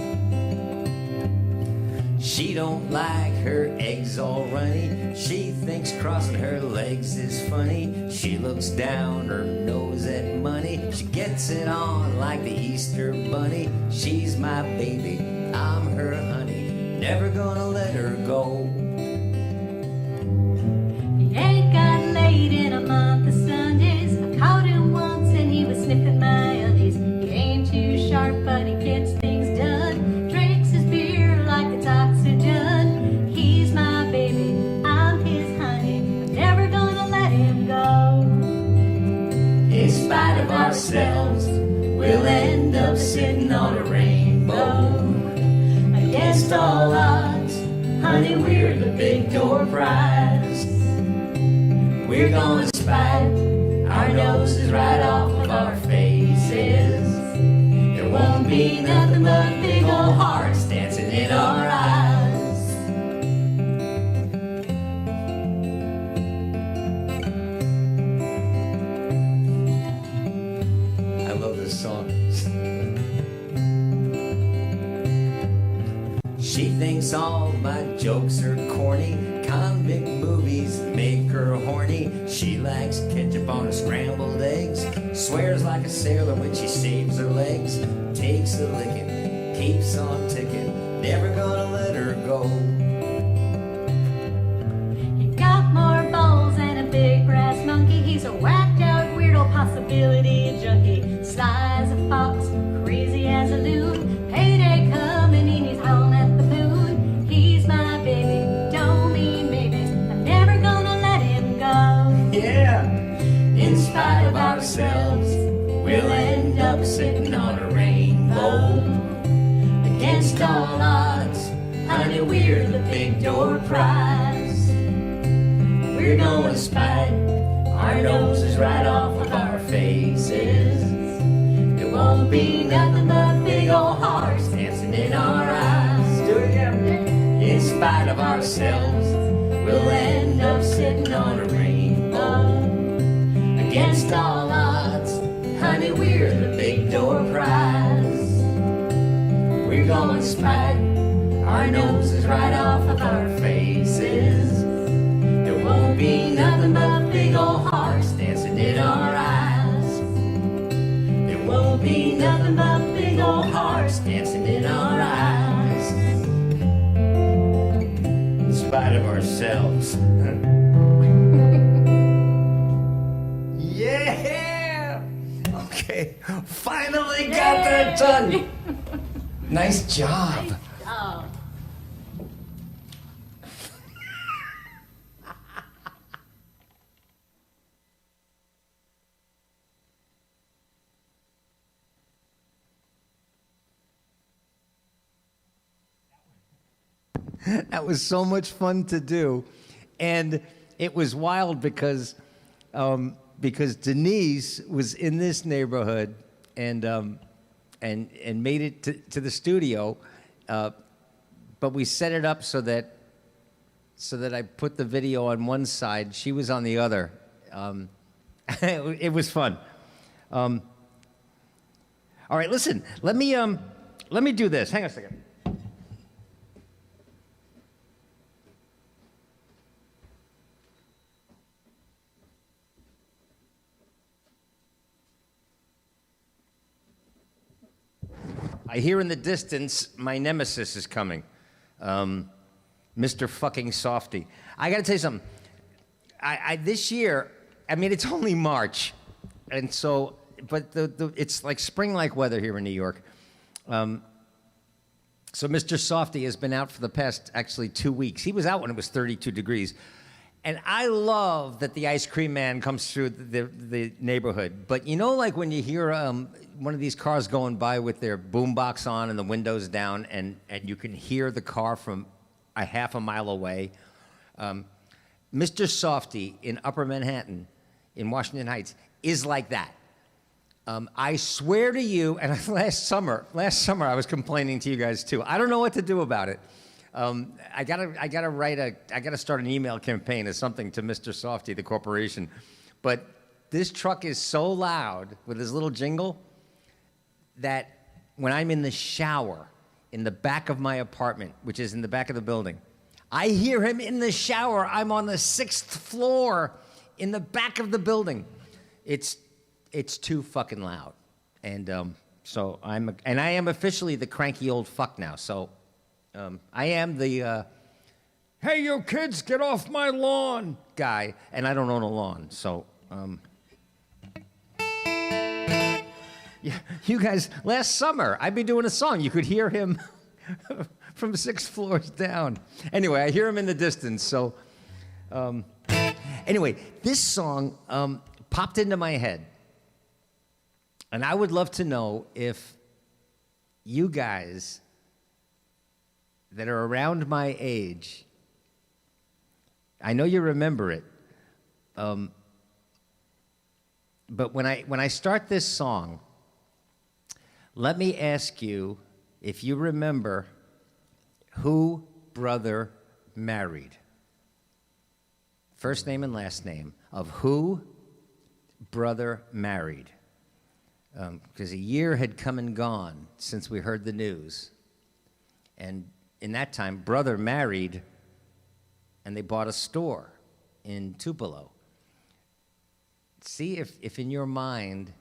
She don't like her eggs all runny. She thinks crossing her legs is funny. She looks down her nose at money. She gets it on like the Easter bunny. She's my baby, I'm her honey. Never gonna let her go. He ain't got laid in a month of Sundays. I caught him once and he was sniffing my undies. He ain't too sharp, but he gets things done. Drinks his beer like it's oxygen. He's my baby, I'm his honey. I'm never gonna let him go. In spite of ourselves, we'll end up sitting on a rainbow. Against all odds, honey, we're the big door prize. We're gonna spite our noses right off of our faces. There won't be nothing but big old hearts dancing in our eyes. I love this song. She thinks all my jokes are corny. Convict movies make her horny. She likes ketchup on her scrambled eggs. Swears like a sailor when she saves her legs. Takes a licking, keeps on ticking. Never gonna let her go. He got more balls than a big brass monkey. He's a whacked out weirdo, possibility junkie. Sly as a fox, crazy as a loon. Payday coming and he's howling at the moon. He's my baby, don't mean maybe. I'm never gonna let him go. Yeah! In spite of ourselves, we'll end up sitting on a rainbow. Against all odds, honey, we're the big door prize. We're gonna spite our noses right off of our faces. There won't be nothing but big old hearts dancing in our eyes. Do it again. In spite of ourselves, we'll end up sitting on a rainbow. Against all odds, honey, we're the big door prize. We're gonna spite our noses right off of our faces. There won't be nothing but big old hearts dancing in our eyes. There won't be nothing but big old hearts dancing in our eyes. In spite of ourselves. Yeah! Okay, finally got that done. Nice job. Oh. That was so much fun to do, and it was wild because Denise was in this neighborhood and made it to the studio, but we set it up so that I put the video on one side, she was on the other. It was fun. All right, listen. Let me do this. Hang on a second. I hear in the distance my nemesis is coming, Mr. fucking Softy. I got to tell you something. I this year, I mean, it's only March, and so, but it's like spring-like weather here in New York. So Mr. Softy has been out for the past, actually, 2 weeks. He was out when it was 32 degrees. And I love that the ice cream man comes through the neighborhood. But you know, like when you hear one of these cars going by with their boombox on and the windows down, and you can hear the car from a half a mile away. Mr. Softy in Upper Manhattan, in Washington Heights, is like that. I swear to you, and last summer I was complaining to you guys too. I don't know what to do about it. I gotta start an email campaign or something to Mr. Softy, the corporation. But this truck is so loud with his little jingle that when I'm in the shower in the back of my apartment, which is in the back of the building. I hear him in the shower. I'm on the 6th floor in the back of the building. It's too fucking loud. And so I am officially the cranky old fuck now. So I am the hey, you kids, get off my lawn guy. And I don't own a lawn. So yeah, you guys, last summer, I'd be doing a song. You could hear him from 6 floors down. Anyway, I hear him in the distance. So anyway, this song popped into my head. And I would love to know if you guys that are around my age, I know you remember it, but when I start this song, let me ask you if you remember who Brother married. First name and last name of who Brother married. Because a year had come and gone since we heard the news. And in that time, Brother married, and they bought a store in Tupelo. See if in your mind,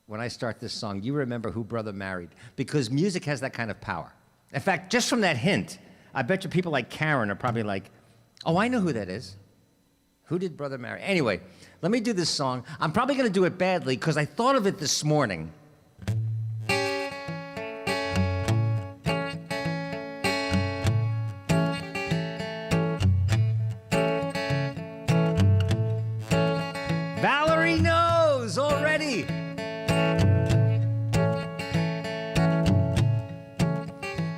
when I start this song, you remember who Brother married. Because music has that kind of power. In fact, just from that hint, I bet you people like Karen are probably like, oh, I know who that is. Who did Brother marry? Anyway, let me do this song. I'm probably going to do it badly because I thought of it this morning. Valerie knows already.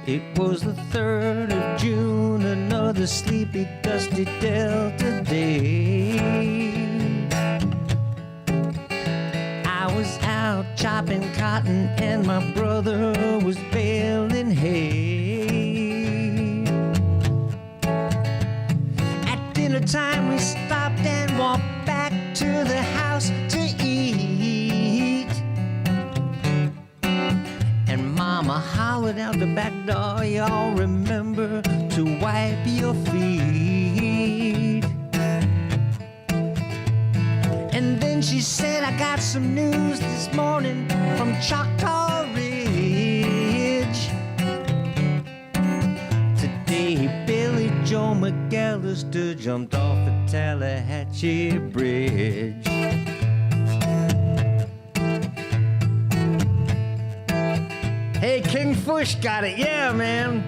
It was the 3rd of June, another sleepy, dusty Delta day. I was out chopping cotton and my brother was baling hay. At dinner time we stopped and walked back to the house to eat. And Mama hollered out the back door, y'all remember to wipe your feet. And then she said, I got some news this morning from Choctaw Ridge. Today, Billy Joe McAllister jumped off the Tallahatchie Bridge. Hey, King Fush got it. Yeah, man.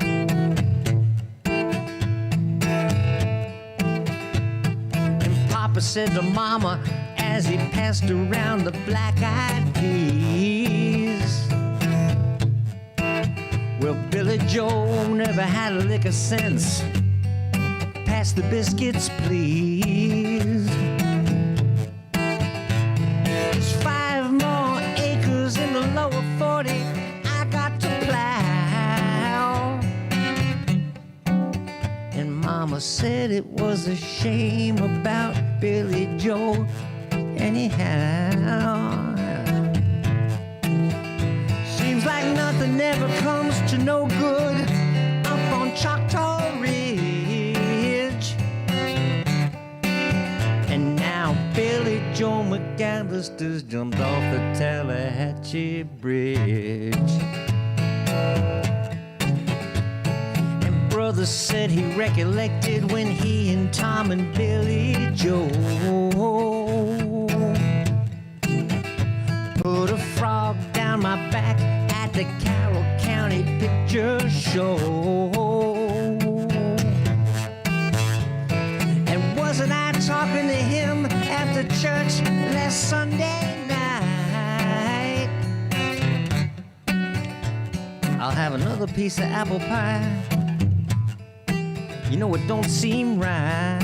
And Papa said to Mama as he passed around the black-eyed peas, well, Billy Joe never had a lick of sense. Pass the biscuits, please. There's 5 more acres in the lower 40 I got to plow. And Mama said it was a shame about Billy Joe anyhow. Seems like nothing ever comes to no good up on Choctaw Ridge. And now Billy Joe McAllister's jumped off the Tallahatchie Bridge. And Brother said he recollected when he and Tom and Billy Joe put a frog down my back at the Carroll County Picture Show. And wasn't I talking to him after church last Sunday night? I'll have another piece of apple pie. You know it don't seem right.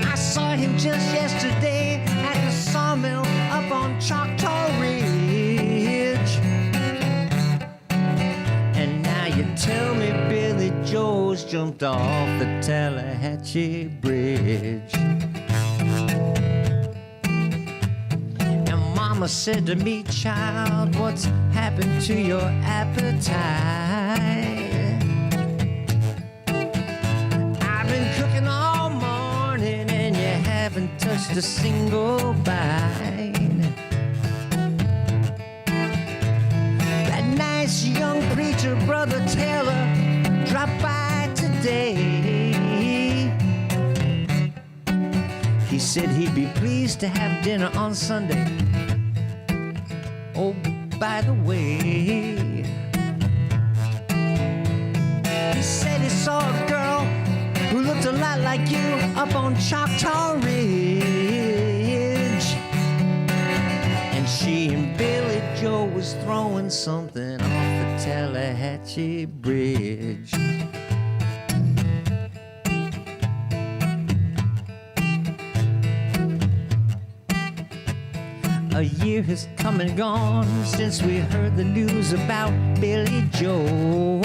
I saw him just yesterday at the sawmill up on Choctaw Ridge. And now you tell me Billy Joe's jumped off the Tallahatchie Bridge. And Mama Mama said to me, child, what's happened to your appetite? I've been cooking all morning and you haven't touched a single bite. That nice young preacher, Brother Taylor, dropped by today. He said he'd be pleased to have dinner on Sunday. Oh, by the way, he said he saw a girl who looked a lot like you up on Choctaw Ridge. And she and Billy Joe was throwing something off the Tallahatchie Bridge. A year has come and gone since we heard the news about Billy Joe.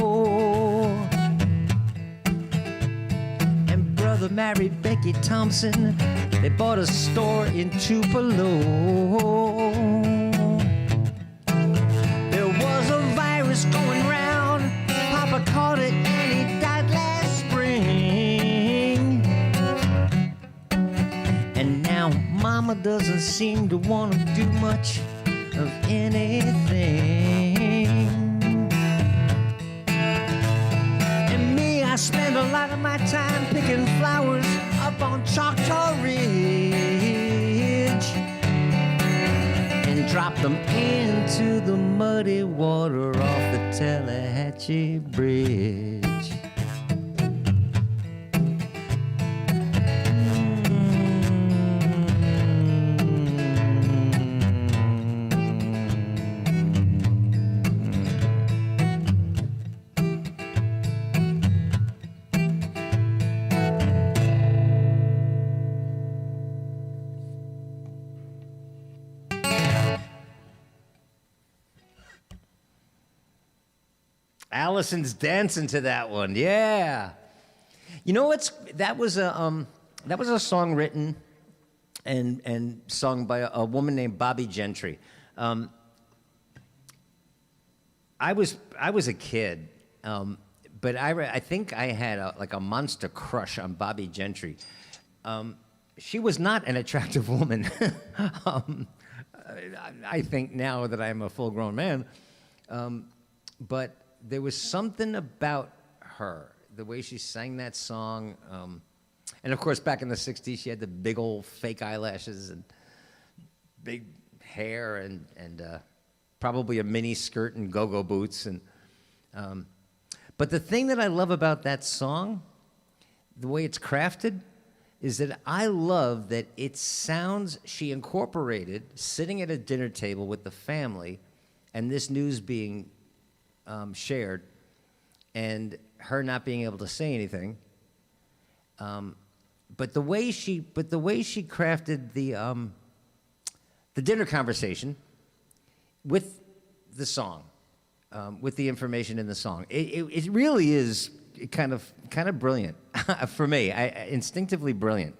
And brother married Becky Thompson. They bought a store in Tupelo. There was a virus going round. Papa caught it and he died last spring. And now Mama doesn't seem to want to do much of anything. And me, I spend a lot of my time picking flowers up on Choctaw Ridge and drop them into the muddy water off the Tallahatchie Bridge. Allison's dancing to that one, yeah. You know what's that was a song written and sung by a woman named Bobby Gentry. I was a kid, but I think I had a monster crush on Bobby Gentry. She was not an attractive woman. I think now that I'm a full-grown man, but there was something about her, the way she sang that song. And of course, back in the 60s, she had the big old fake eyelashes and big hair and probably a mini skirt and go-go boots. But the thing that I love about that song, the way it's crafted, is that I love that it sounds, she incorporated sitting at a dinner table with the family and this news being shared, and her not being able to say anything. But the way she crafted the dinner conversation with the song, with the information in the song, it really is kind of brilliant for me. Instinctively brilliant.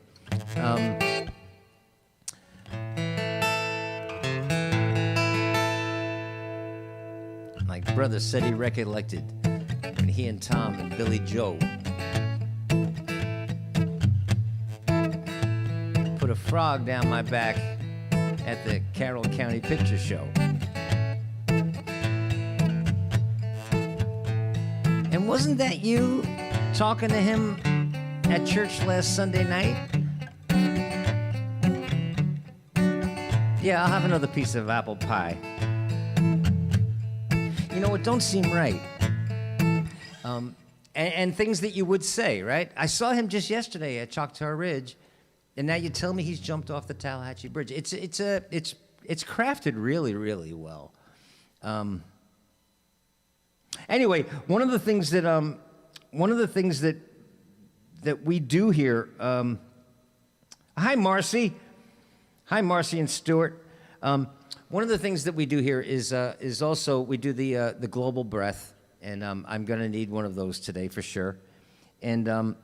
My brother said he recollected when he and Tom and Billy Joe put a frog down my back at the Carroll County Picture Show. And wasn't that you talking to him at church last Sunday night? Yeah, I'll have another piece of apple pie. You know, it don't seem right. And things that you would say, right? I saw him just yesterday at Choctaw Ridge, and now you tell me he's jumped off the Tallahatchie Bridge. It's crafted really, really well. Anyway, one of the things that we do here. Hi, Marcy. Hi, Marcy and Stuart. One of the things that we do here is also we do the global breath, and I'm going to need one of those today for sure. And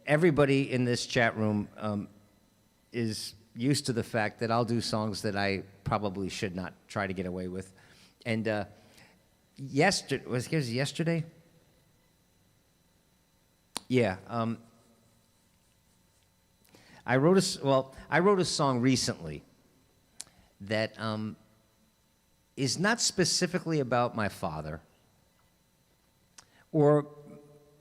everybody in this chat room is used to the fact that I'll do songs that I probably should not try to get away with. And was it yesterday? Yeah. I wrote a song recently that is not specifically about my father or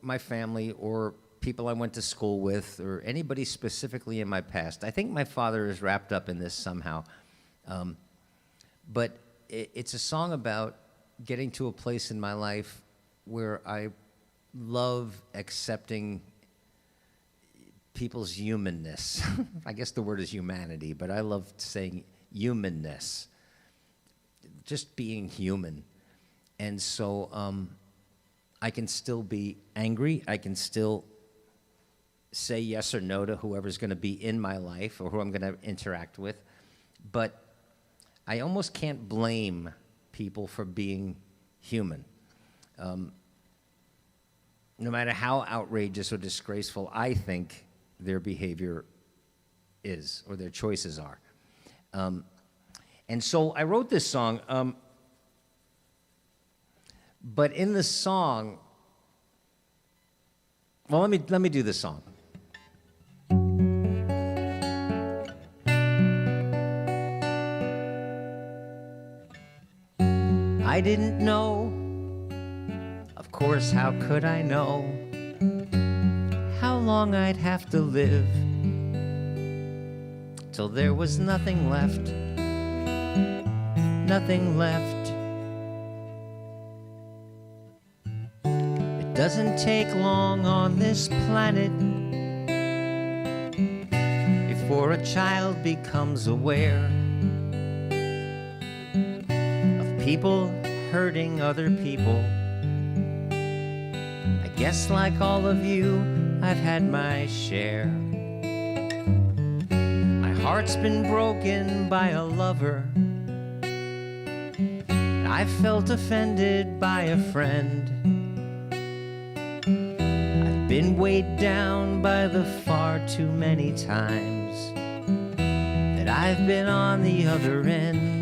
my family or people I went to school with or anybody specifically in my past. I think my father is wrapped up in this somehow. But it's a song about getting to a place in my life where I love accepting people's humanness. I guess the word is humanity, but I love saying humanness. Just being human. And so I can still be angry. I can still say yes or no to whoever's going to be in my life or who I'm going to interact with. But I almost can't blame people for being human. No matter how outrageous or disgraceful I think their behavior is or their choices are. And so I wrote this song, but in the song, well, let me do the song. I didn't know, of course, how could I know how long I'd have to live till there was nothing left, nothing left. It doesn't take long on this planet before a child becomes aware of people hurting other people. I guess like all of you, I've had my share. My heart's been broken by a lover. I felt offended by a friend. I've been weighed down by the far too many times that I've been on the other end.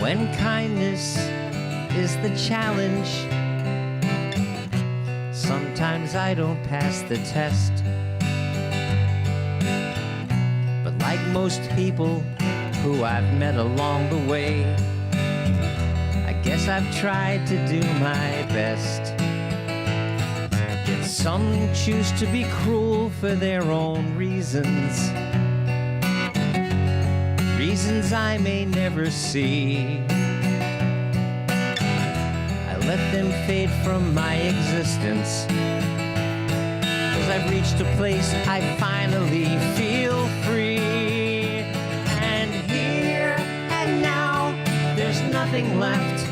When kindness is the challenge, sometimes I don't pass the test. But like most people who I've met along the way, I guess I've tried to do my best. Yet some choose to be cruel for their own reasons, reasons I may never see. I let them fade from my existence, 'cause I've reached a place I finally feel free. And here and now, there's nothing left,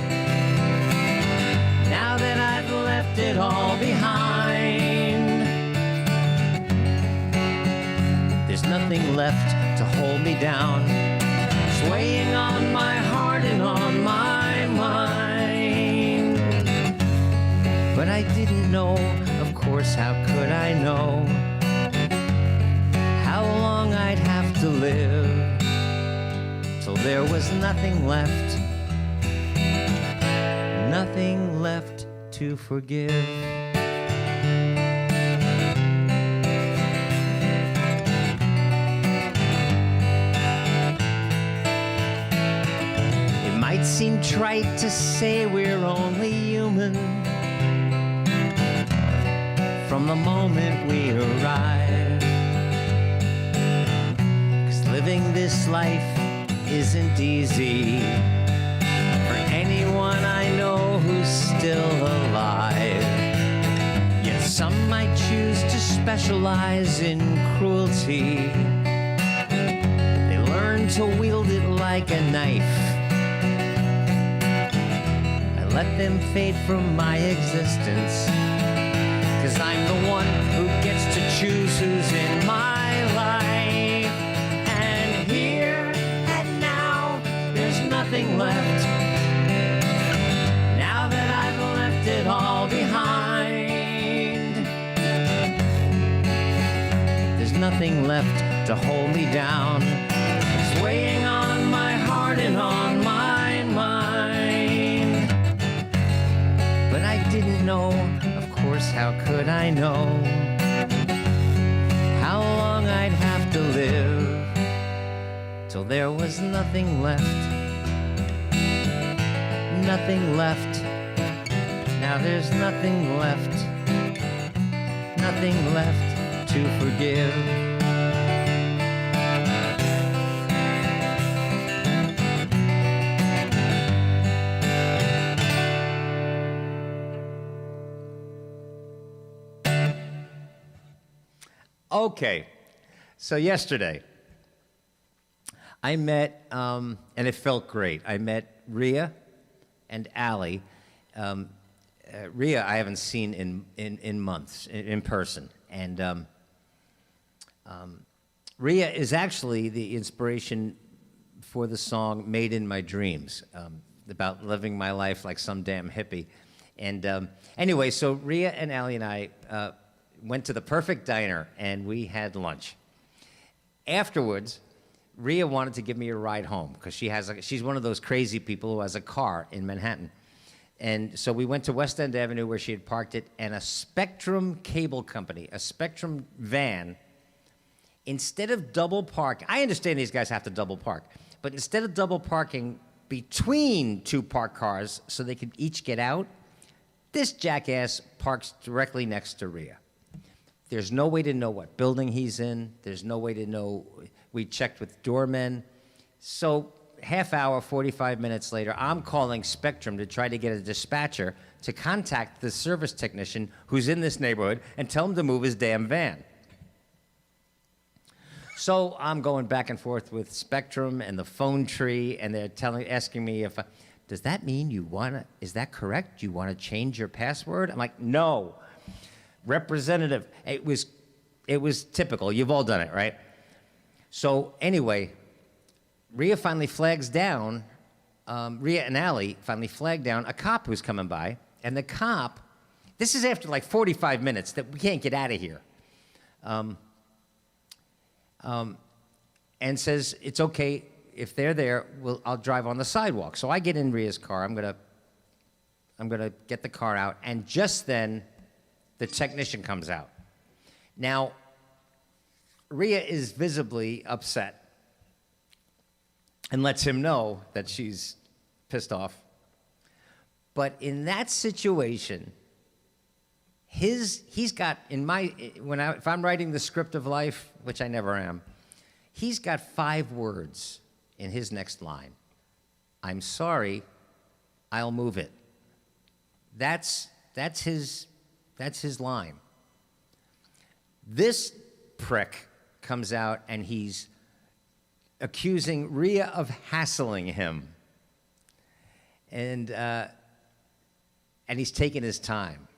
now that I've left it all behind. There's nothing left to hold me down, weighing on my heart and on my mind. But I didn't know, of course, how could I know how long I'd have to live till there was nothing left, nothing left to forgive. It seemed trite to say we're only human from the moment we arrive, 'cause living this life isn't easy for anyone I know who's still alive. Yet some might choose to specialize in cruelty. They learn to wield it like a knife. Let them fade from my existence, 'cause I'm the one who gets to choose who's in my life. And here and now, there's nothing left, now that I've left it all behind. nothing left to hold me down. It's weighing on my heart and on my mind. But I didn't know, of course, how could I know how long I'd have to live till there was nothing left. Nothing left. Now there's nothing left. Nothing left to forgive. Okay, so yesterday I met, and it felt great. I met Rhea and Allie. Rhea I haven't seen in months, in person. And Rhea is actually the inspiration for the song Made in My Dreams, about living my life like some damn hippie. And anyway, so Rhea and Allie and I went to the Perfect Diner, and we had lunch. Afterwards, Rhea wanted to give me a ride home, because she's one of those crazy people who has a car in Manhattan. And so we went to West End Avenue where she had parked it, and a Spectrum cable company, a Spectrum van, instead of double park, I understand these guys have to double park, but instead of double parking between two parked cars so they could each get out, this jackass parks directly next to Rhea. There's no way to know what building he's in. There's no way to know. We checked with doormen. So half hour, 45 minutes later, I'm calling Spectrum to try to get a dispatcher to contact the service technician who's in this neighborhood and tell him to move his damn van. So I'm going back and forth with Spectrum and the phone tree, and they're asking me if, does that mean you want to, is that correct? You want to change your password? I'm like, no. Representative, it was typical. You've all done it, right? So anyway, Rhea finally flags down, Rhea and Allie finally flagged down a cop who's coming by, and the cop, this is after like 45 minutes that we can't get out of here, and says, it's okay, if they're there, I'll drive on the sidewalk. So I get in Rhea's car, I'm gonna get the car out, and just then, the technician comes out. Now, Rhea is visibly upset and lets him know that she's pissed off. But in that situation, he's got, if I'm writing the script of life, which I never am, he's got 5 words in his next line. I'm sorry, I'll move it. That's his line. This prick comes out and he's accusing Rhea of hassling him. And he's taking his time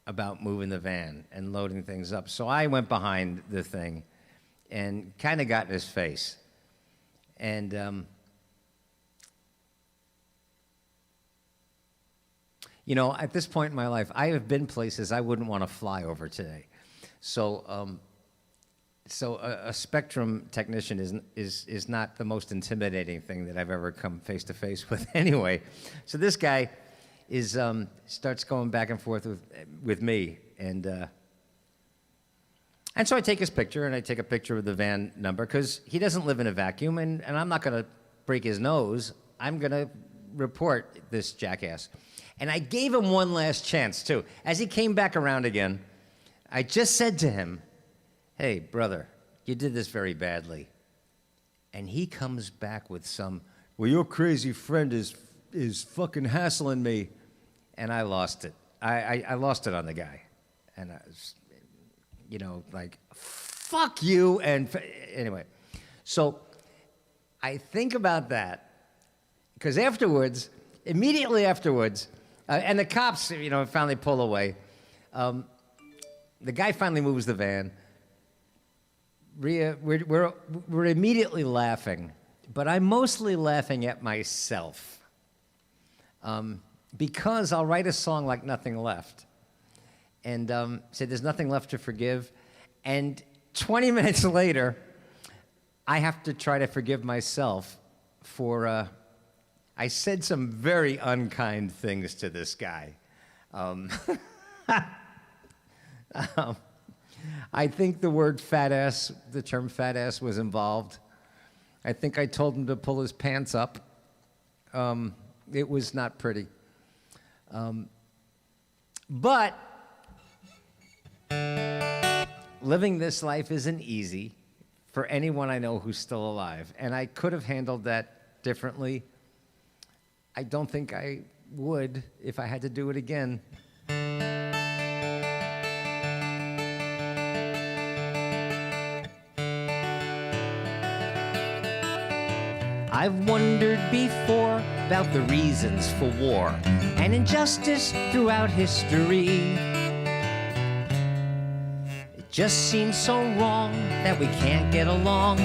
about moving the van and loading things up. So I went behind the thing and kind of got in his face. And you know, at this point in my life, I have been places I wouldn't want to fly over today. So, a Spectrum technician is not the most intimidating thing that I've ever come face to face with. Anyway, so this guy starts going back and forth with me, and so I take his picture, and I take a picture of the van number because he doesn't live in a vacuum, and I'm not going to break his nose. I'm going to report this jackass. And I gave him one last chance, too. As he came back around again, I just said to him, hey, brother, you did this very badly. And he comes back with well, your crazy friend is fucking hassling me. And I lost it. I lost it on the guy. And I was, like, fuck you. And anyway, so I think about that. Because immediately afterwards, and the cops, finally pull away. The guy finally moves the van. Rhea, we're immediately laughing, but I'm mostly laughing at myself. Because I'll write a song like Nothing Left, and say there's nothing left to forgive, and 20 minutes later, I have to try to forgive myself for, I said some very unkind things to this guy. I think the word fat ass, the term fat ass was involved. I think I told him to pull his pants up. It was not pretty. But living this life isn't easy for anyone I know who's still alive. And I could have handled that differently. I don't think I would if I had to do it again. I've wondered before about the reasons for war and injustice throughout history. It just seems so wrong that we can't get along,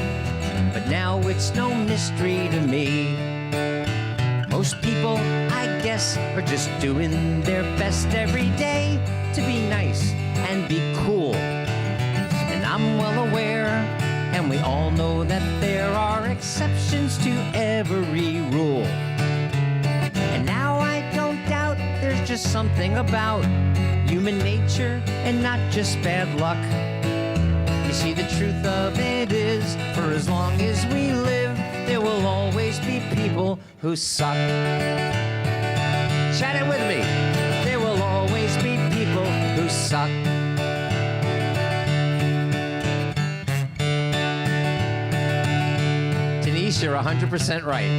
but now it's no mystery to me. Most people, I guess, are just doing their best every day to be nice and be cool. And I'm well aware, and we all know that there are exceptions to every rule. And now I don't doubt there's just something about human nature and not just bad luck. You see, the truth of it is, for as long as we live, there will always be people who suck. Chat it with me. There will always be people who suck. Denise, you're 100% right.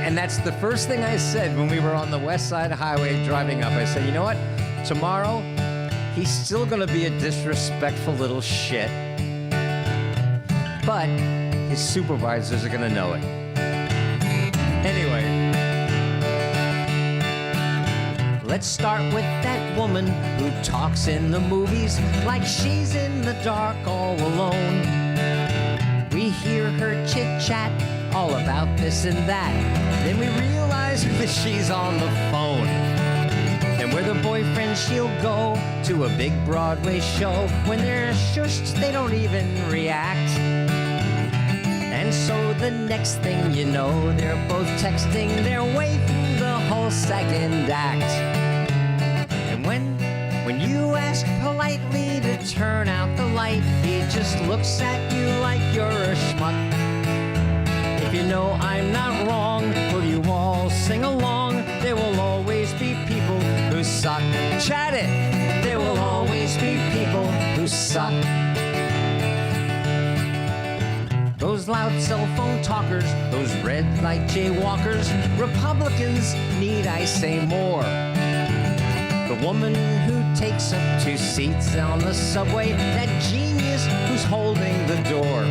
And that's the first thing I said when we were on the West Side Highway driving up. I said, you know what? Tomorrow, he's still gonna be a disrespectful little shit. But his supervisors are gonna know it. Anyway, let's start with that woman who talks in the movies like she's in the dark all alone. We hear her chit-chat all about this and that. Then we realize that she's on the phone. And with her boyfriend, she'll go to a big Broadway show. When they're shushed, they don't even react. And so the next thing you know, they're both texting their way through the whole second act. And when you ask politely to turn out the light, he just looks at you like you're a schmuck. If you know I'm not wrong, will you all sing along? There will always be people who suck. Chat it! There will always be people who suck. Those loud cell phone talkers, those red light jaywalkers, Republicans, need I say more? The woman who takes up 2 seats on the subway, that genius who's holding the door.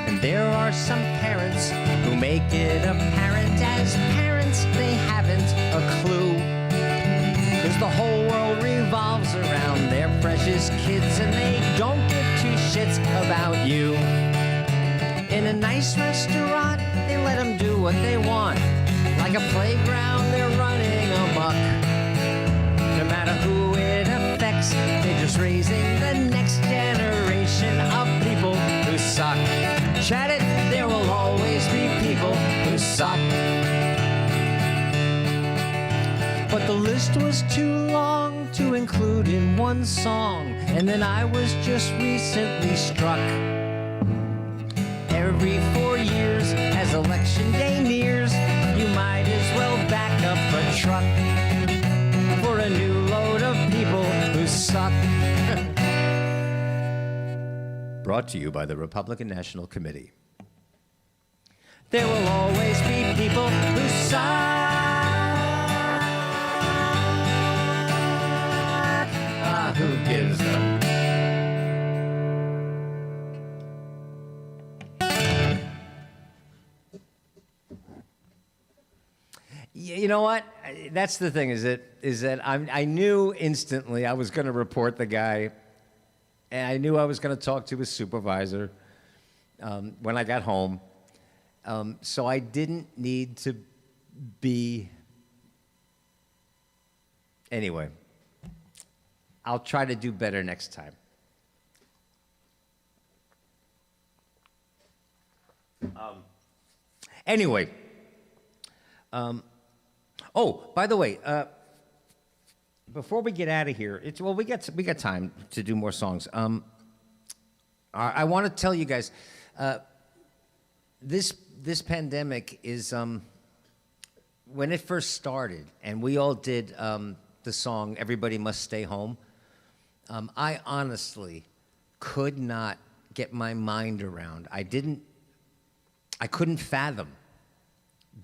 And there are some parents who make it apparent as parents they haven't a clue. 'Cause the whole world revolves around their precious kids and they don't give 2 shits about you. In a nice restaurant, they let them do what they want. Like a playground, they're running amok. No matter who it affects, they're just raising the next generation of people who suck. Chat it, there will always be people who suck. But the list was too long to include in one song, and then I was just recently struck. Every 4 years, as election day nears, you might as well back up a truck for a new load of people who suck. Brought to you by the Republican National Committee. There will always be people who suck. Who gives them? You know what? That's the thing. Is that I knew instantly I was going to report the guy, and I knew I was going to talk to his supervisor when I got home. So I didn't need to be. Anyway, I'll try to do better next time. Anyway, oh, by the way, before we get out of here, we got time to do more songs. I want to tell you guys, this pandemic is when it first started, and we all did the song "Everybody Must Stay Home." I honestly could not get my mind around. I couldn't fathom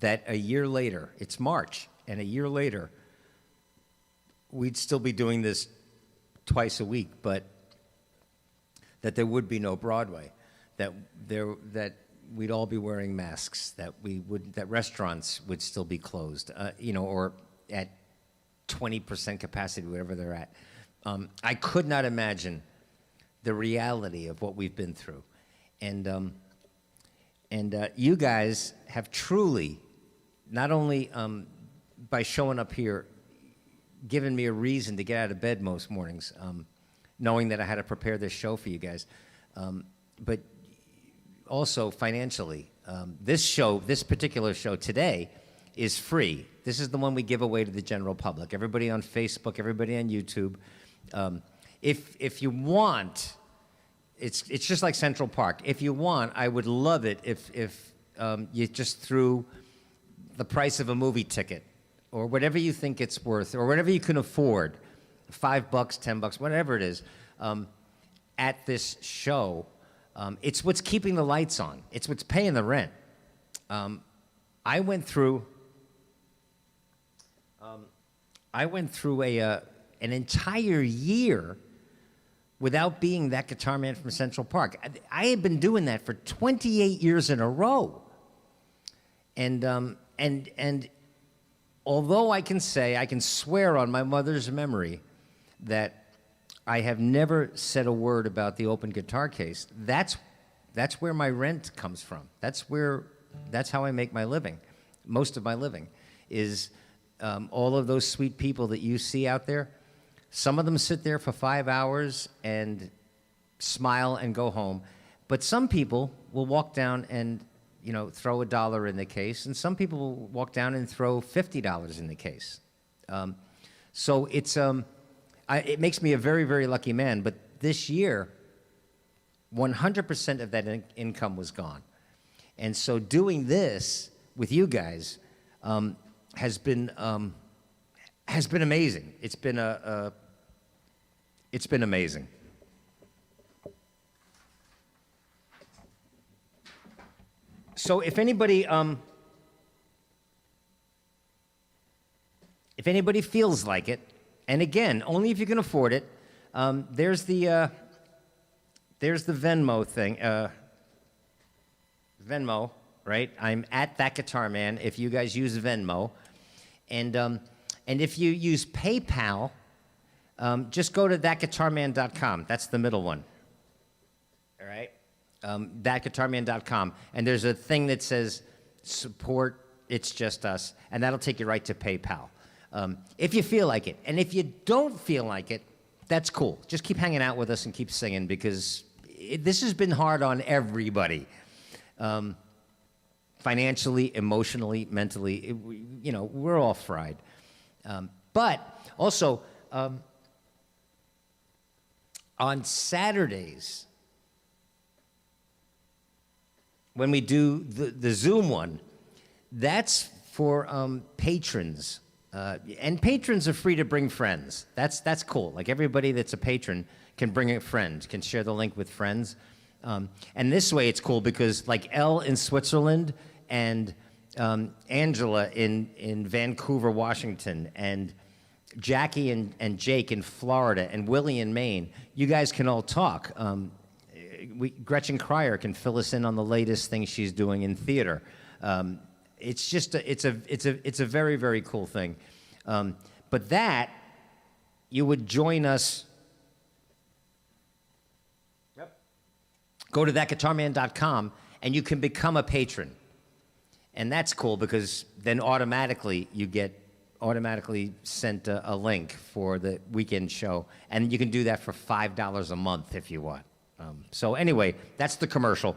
that a year later, it's March, and a year later, we'd still be doing this twice a week, but that there would be no Broadway, that we'd all be wearing masks, that restaurants would still be closed, or at 20% capacity, whatever they're at. I could not imagine the reality of what we've been through, and you guys have truly, not only by showing up here, given me a reason to get out of bed most mornings, knowing that I had to prepare this show for you guys, but also financially. This particular show today is free. This is the one we give away to the general public. Everybody on Facebook, everybody on YouTube. If you want, it's just like Central Park. If you want, I would love it if you just threw the price of a movie ticket, or whatever you think it's worth, or whatever you can afford, $5, $10, whatever it is, at this show. It's what's keeping the lights on. It's what's paying the rent. I went through an entire year without being that guitar man from Central Park. I had been doing that for 28 years in a row. And although I can swear on my mother's memory that I have never said a word about the open guitar case, that's where my rent comes from. That's how I make my living. Most of my living is all of those sweet people that you see out there. Some of them sit there for 5 hours and smile and go home. But some people will walk down and throw $1 in the case, and some people will walk down and throw $50 in the case. So it makes me a very, very lucky man. But this year, 100% of that income was gone. And so doing this with you guys has been amazing. It's been amazing. So if anybody feels like it, and again, only if you can afford it, there's the Venmo thing. Venmo, right? I'm at That Guitar Man. If you guys use Venmo, and if you use PayPal, just go to thatguitarman.com. That's the middle one. All right. Thatguitarman.com, and there's a thing that says support It's Just Us, and that'll take you right to PayPal. If you feel like it. And if you don't feel like it, that's cool. Just keep hanging out with us and keep singing, because this has been hard on everybody. Financially, emotionally, mentally, we're all fried. But also, on Saturdays, when we do the Zoom one, that's for patrons. And patrons are free to bring friends. That's cool. Like, everybody that's a patron can bring a friend, can share the link with friends. And this way it's cool because, like, Elle in Switzerland and Angela in Vancouver, Washington, and Jackie and Jake in Florida, and Willie in Maine, you guys can all talk. Gretchen Cryer can fill us in on the latest thing she's doing in theater. It's just it's a very, very cool thing. But that, you would join us. Yep. Go to thatguitarman.com and you can become a patron. And that's cool because then automatically you get sent a link for the weekend show. And you can do that for $5 a month if you want. So anyway, that's the commercial.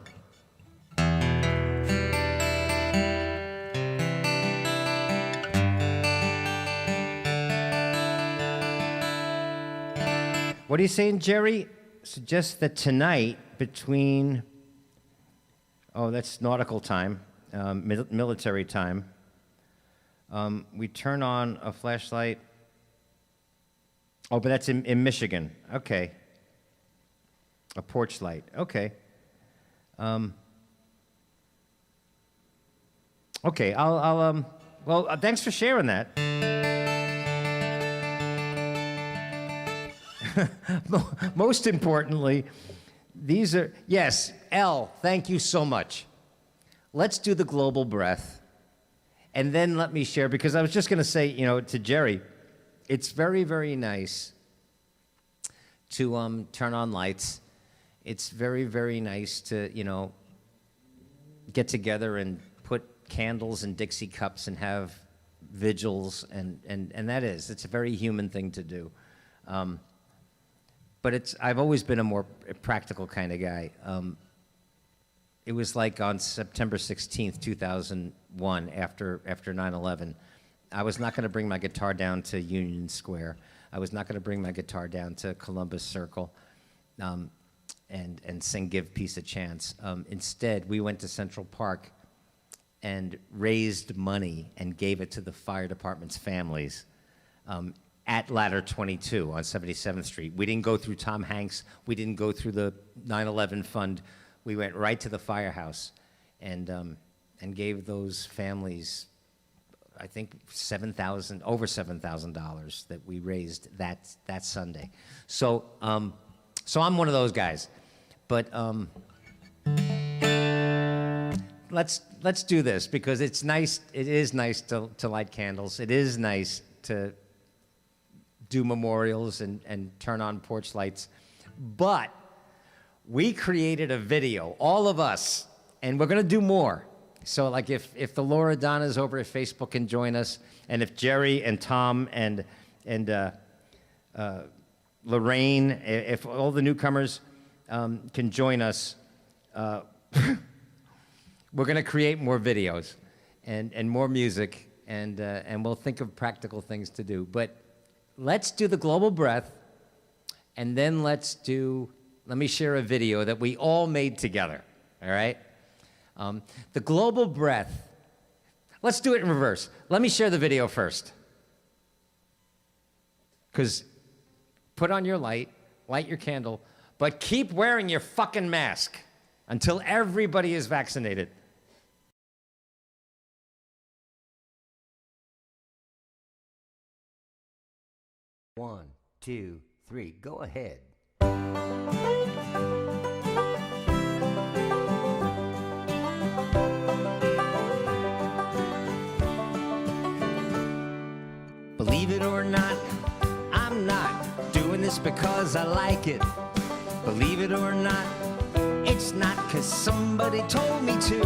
What are you saying, Jerry? Suggest that tonight between, that's nautical time, military time, we turn on a flashlight. Oh, but that's in Michigan. Okay. A porch light. Okay. Okay, thanks for sharing that. Most importantly, yes, L, thank you so much. Let's do the global breath. And then let me share, because I was just going to say, to Jerry, it's very, very nice to turn on lights. It's very, very nice to, get together and put candles in Dixie cups and have vigils, and it's a very human thing to do. But I've always been a more practical kind of guy. It was like on September 16th, 2001, after 9/11, I was not going to bring my guitar down to Union Square. I was not going to bring my guitar down to Columbus Circle and sing Give Peace a Chance. Instead, we went to Central Park and raised money and gave it to the fire department's families at Ladder 22 on 77th Street. We didn't go through Tom Hanks. We didn't go through the 9/11 fund. We went right to the firehouse and gave those families, I think, over $7,000 that we raised that Sunday. So I'm one of those guys. But let's do this, because it's nice. It is nice to light candles. It is nice to do memorials and turn on porch lights. But we created a video, all of us, and we're going to do more. So, like, if the Laura Donnas over at Facebook can join us, and if Jerry and Tom and Lorraine, if all the newcomers can join us, we're going to create more videos and more music, and we'll think of practical things to do. But let's do the global breath, and then let me share a video that we all made together, all right? The global breath, let's do it in reverse. Let me share the video first. Because put on your light your candle, but keep wearing your fucking mask until everybody is vaccinated. One, two, three, go ahead. Believe it or not, I'm not doing this because I like it. Believe it or not, it's not 'cause somebody told me to.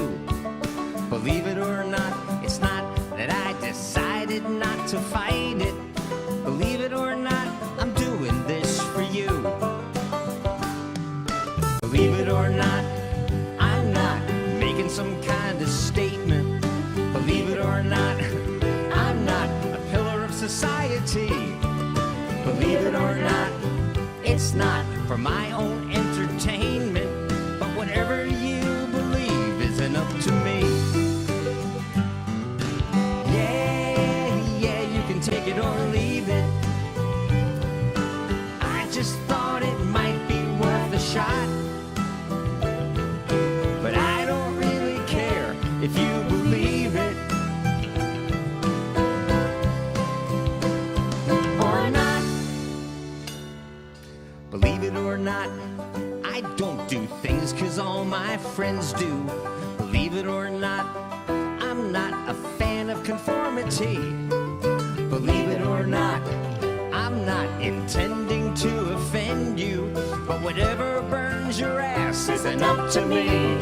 Believe it or not, it's not that I decided not to fight it. Believe it or not, I'm doing this for you. Believe it or not, I'm not making some kind of statement. Believe it or not, I'm not a pillar of society. Believe it or not, it's not for my own entertainment. But whatever you believe isn't up to me. Yeah, you can take it or leave it. I just thought it might be worth a shot. But I don't really care if you believe it or not. Believe it or not, I don't do things 'cause all my friends do. Believe it or not, I'm not a fan of conformity. Believe it or not, I'm not intending to offend you. But whatever burns your ass isn't up to me.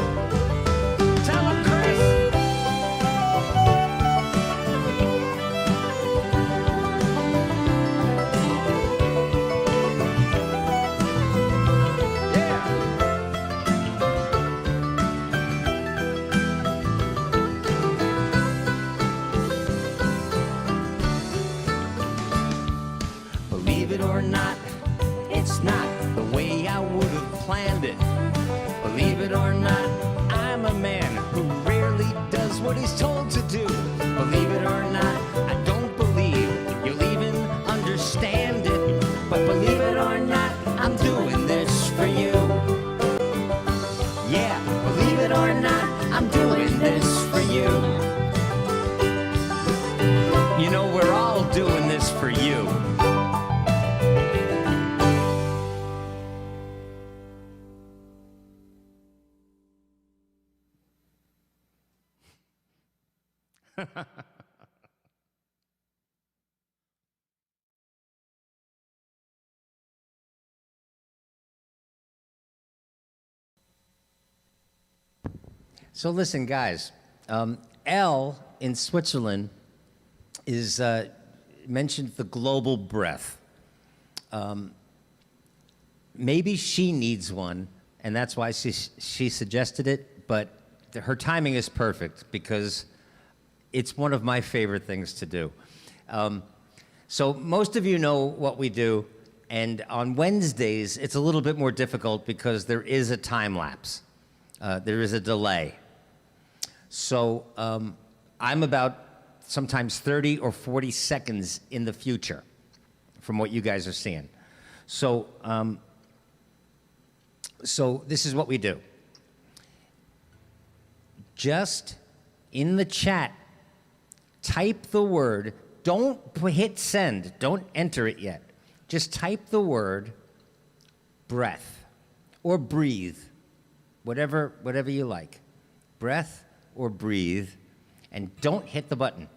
Tell 'em, Chris. Believe it or not, it's not understand it. Believe it or not, I'm a man who rarely does what he's told to do. Believe it or not, I don't believe you'll even understand it. But believe it or not, I'm doing this for you. Yeah, believe it or not, I'm doing this for you. You know, we're all doing this for you. So listen, guys, Elle in Switzerland is mentioned the global breath. Maybe she needs one, and that's why she suggested it, but her timing is perfect because it's one of my favorite things to do. So most of you know what we do, and on Wednesdays, it's a little bit more difficult because there is a time lapse. There is a delay. So I'm about sometimes 30 or 40 seconds in the future from what you guys are seeing. So, so this is what we do. Just in the chat, type the word. Don't hit send. Don't enter it yet. Just type the word breath or breathe, whatever you like. Breath or breathe, and don't hit the button,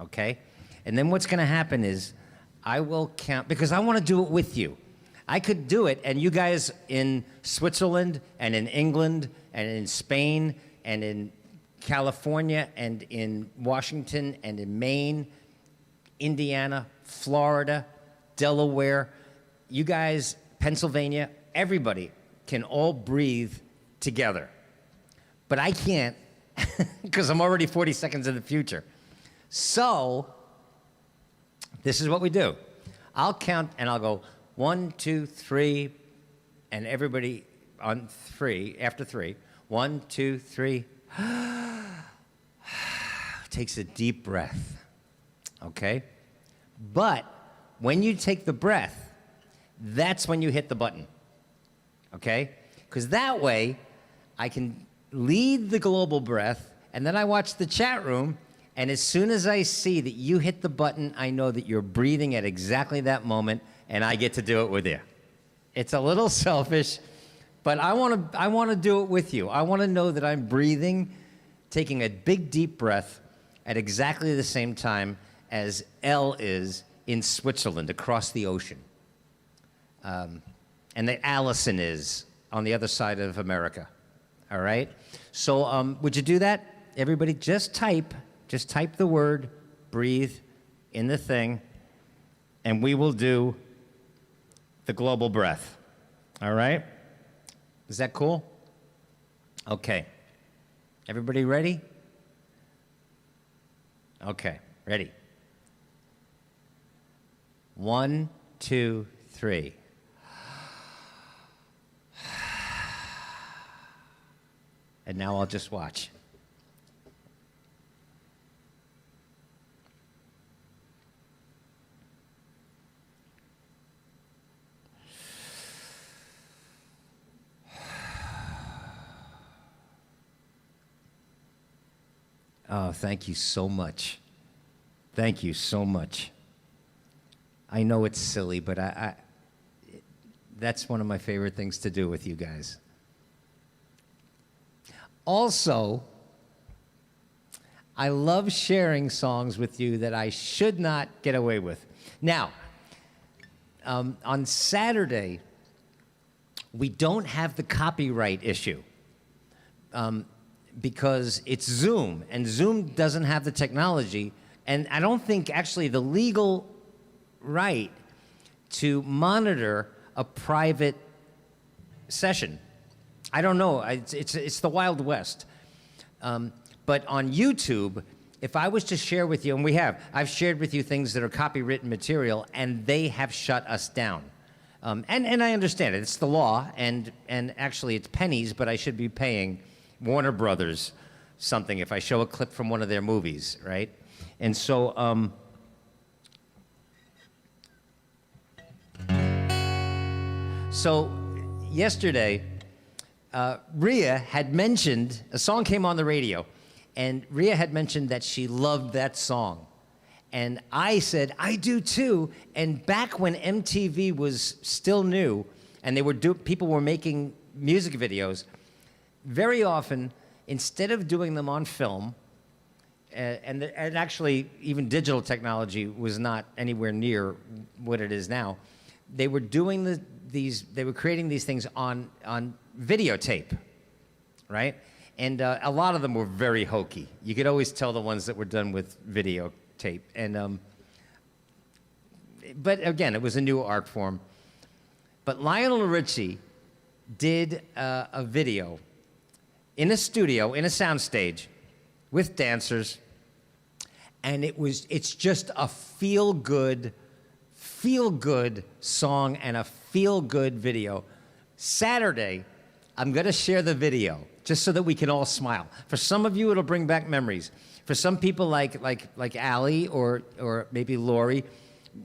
okay? And then what's gonna happen is I will count, because I wanna do it with you. I could do it, and you guys in Switzerland, and in England, and in Spain, and in California, and in Washington, and in Maine, Indiana, Florida, Delaware, you guys, Pennsylvania, everybody can all breathe together. But I can't, because I'm already 40 seconds in the future. So, this is what we do. I'll count and I'll go 1, 2, 3, and everybody on 3, after 3. 1, 2, 3. Takes a deep breath, okay? But when you take the breath, that's when you hit the button, okay? Because that way, I can lead the global breath, and then I watch the chat room, and as soon as I see that you hit the button, I know that you're breathing at exactly that moment, and I get to do it with you. It's a little selfish, but I want to do it with you. I want to know that I'm breathing, taking a big deep breath at exactly the same time as Elle is in Switzerland across the ocean, and that Allison is on the other side of America. All right? So would you do that? Everybody just type the word breathe in the thing, and we will do the global breath. All right? Is that cool? Okay. Everybody ready? Okay, ready. 1, 2, 3. And now I'll just watch. Oh, thank you so much. Thank you so much. I know it's silly, but that's one of my favorite things to do with you guys. Also, I love sharing songs with you that I should not get away with. Now, on Saturday, we don't have the copyright issue because it's Zoom, and Zoom doesn't have the technology, and I don't think actually the legal right to monitor a private session. I don't know. It's the Wild West. But on YouTube, if I was to share with you, and I've shared with you things that are copywritten material, and they have shut us down. And I understand it. It's the law, and actually it's pennies, but I should be paying Warner Brothers something if I show a clip from one of their movies, right? And so, yesterday, Rhea had mentioned, a song came on the radio, and Rhea had mentioned that she loved that song. And I said, I do too. And back when MTV was still new, and people were making music videos, very often, instead of doing them on film, and actually even digital technology was not anywhere near what it is now, they were doing they were creating these things on videotape, right? And a lot of them were very hokey. You could always tell the ones that were done with videotape. And but again, it was a new art form. But Lionel Richie did a video in a studio, in a soundstage, with dancers, and it's just a feel-good song and a feel-good video. Saturday, I'm gonna share the video, just so that we can all smile. For some of you, it'll bring back memories. For some people like Allie or maybe Lori,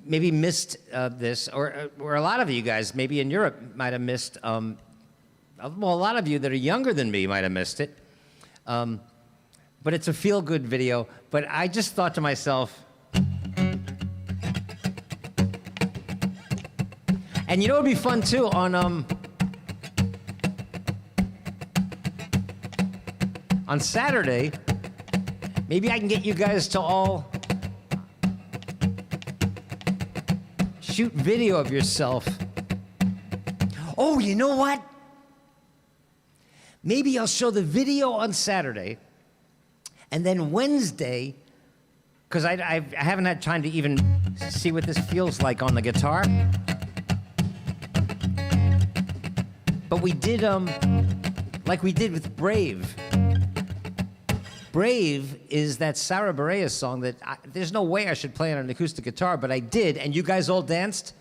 maybe missed this, or a lot of you guys, maybe in Europe, might have missed, well, a lot of you that are younger than me might have missed it. But it's a feel-good video. But I just thought to myself, and you know what would be fun too, on Saturday, maybe I can get you guys to all shoot video of yourself. Oh, you know what? Maybe I'll show the video on Saturday, and then Wednesday, because I haven't had time to even see what this feels like on the guitar. But we did, like we did with Brave. Brave is that Sarah Bareilles song that there's no way I should play on an acoustic guitar, but I did, and you guys all danced.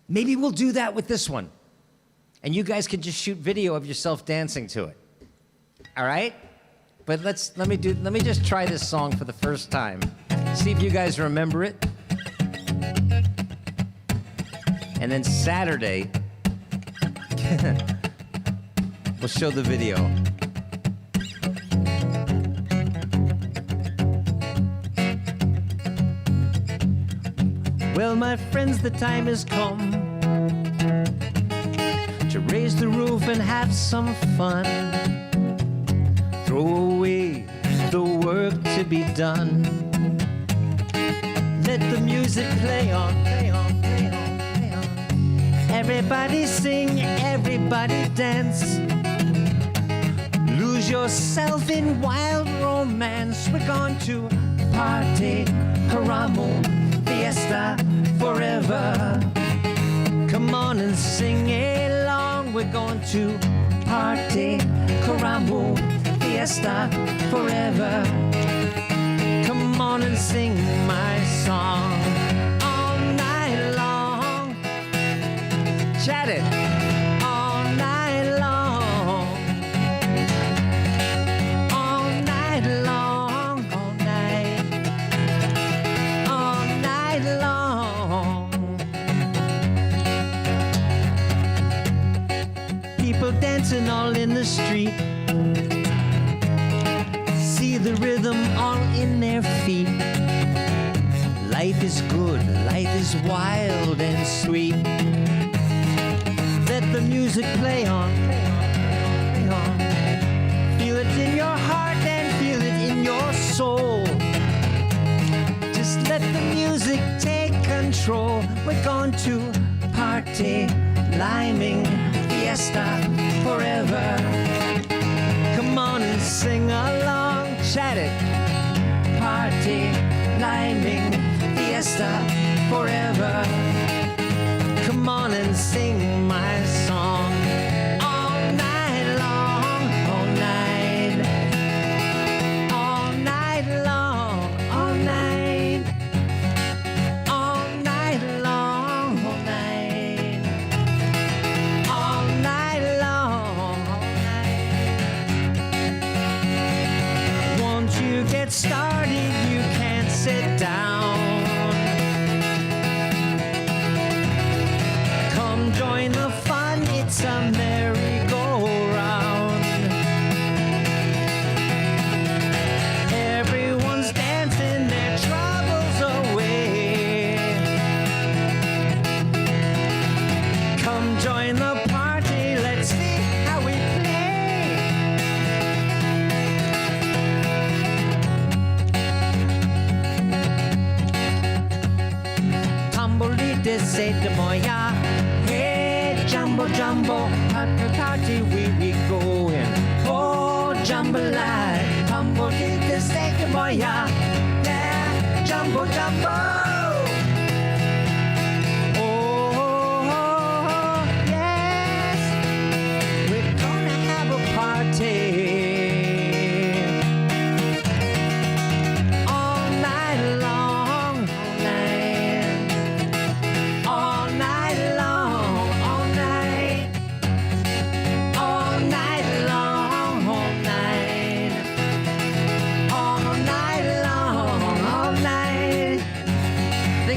Maybe we'll do that with this one. And you guys can just shoot video of yourself dancing to it. All right? But let me just try this song for the first time. See if you guys remember it. And then Saturday, we'll show the video. Well, my friends, the time has come to raise the roof and have some fun. Throw away the work to be done. Let the music play on, play on, play on, play on. Everybody sing, everybody dance. Lose yourself in wild romance. We're going to party, caramo, fiesta, forever. Come on and sing along. We're going to party, caramo, fiesta, forever. Come on and sing my song all night long. Chat it all night long. All night long, all night long. People dancing all in the street. See the rhythm all in their feet. Life is good, life is wild and sweet. Let the music play on, play on, play on. Feel it in your heart and feel it in your soul. Just let the music take control. We're going to party, liming, fiesta, forever. Come on and sing along, chat it. Party, liming, fiesta, forever. Come on and sing my song all night long, all night. All night long, all night. All night long, all night. say to Moya, hey, Jumbo, Jumbo, happy party we going. Oh, jambalaya, tumble to say to Moya, yeah, Jumbo, Jumbo. Oh, yes, we're gonna have a party.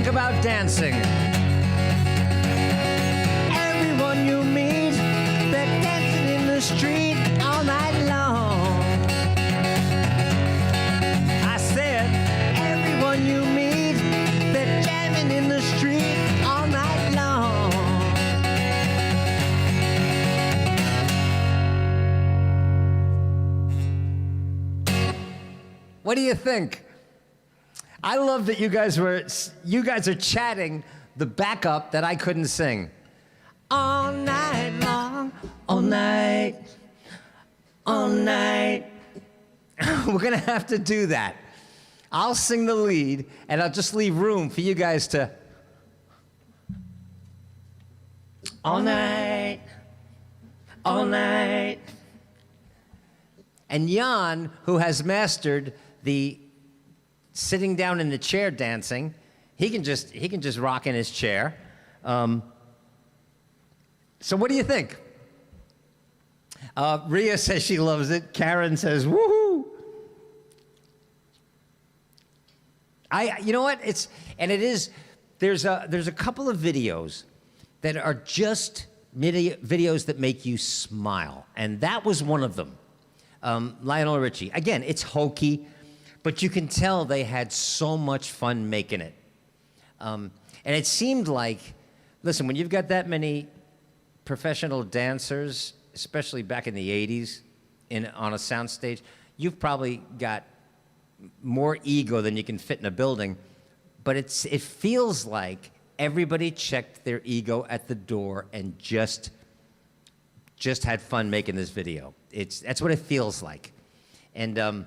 About dancing. Everyone you meet, they're dancing in the street all night long. I said, everyone you meet, they're jamming in the street all night long. What do you think? I love that you guys are chatting the backup that I couldn't sing. All night long, all night, all night. We're gonna have to do that. I'll sing the lead, and I'll just leave room for you guys to. All night, all night. And Jan, who has mastered the sitting down in the chair dancing, he can just rock in his chair. So what do you think? Rhea says she loves it. Karen says woohoo. You know what? There's a couple of videos that are just videos that make you smile, and that was one of them. Lionel Richie. Again, it's hokey. But you can tell they had so much fun making it. And it seemed like, listen, when you've got that many professional dancers, especially back in the 80s, on a soundstage, you've probably got more ego than you can fit in a building. But it feels like everybody checked their ego at the door and just had fun making this video. That's what it feels like. And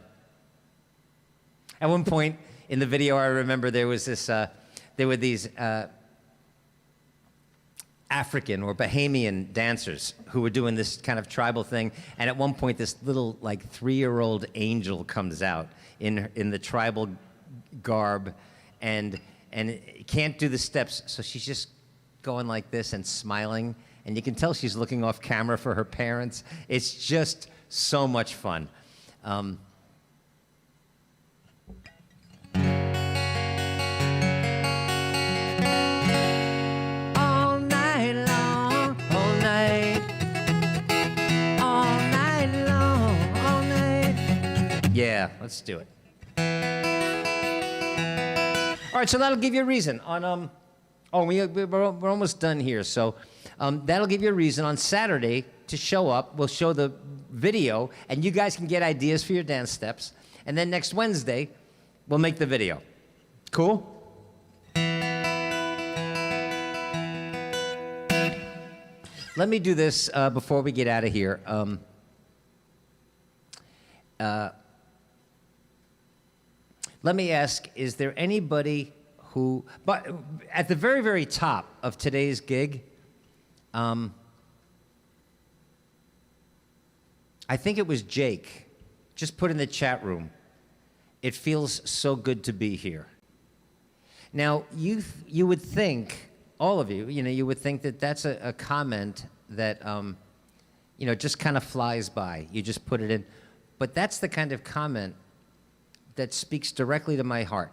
at one point in the video, I remember there were these African or Bahamian dancers who were doing this kind of tribal thing. And at one point, this little 3-year-old angel comes out in the tribal garb and can't do the steps. So she's just going like this and smiling. And you can tell she's looking off camera for her parents. It's just so much fun. Yeah, let's do it. All right, so that'll give you a reason. We're almost done here. So that'll give you a reason on Saturday to show up. We'll show the video, and you guys can get ideas for your dance steps. And then next Wednesday, we'll make the video. Cool? Let me do this before we get out of here. Let me ask, is there anybody who, but at the very, very top of today's gig, I think it was Jake, just put in the chat room, it feels so good to be here. Now, you would think, all of you, you would think that that's a comment that, just kind of flies by. You just put it in. But that's the kind of comment that speaks directly to my heart.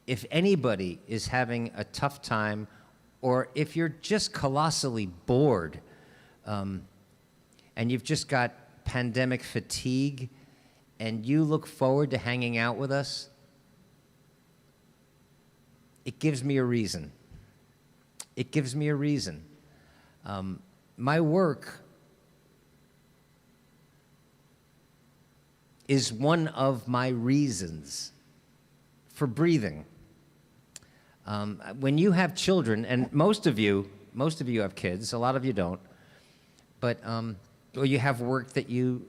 If anybody is having a tough time, or if you're just colossally bored, and you've just got pandemic fatigue, and you look forward to hanging out with us, it gives me a reason. It gives me a reason. My work is one of my reasons for breathing. When you have children, and most of you have kids, a lot of you don't, but or you have work that you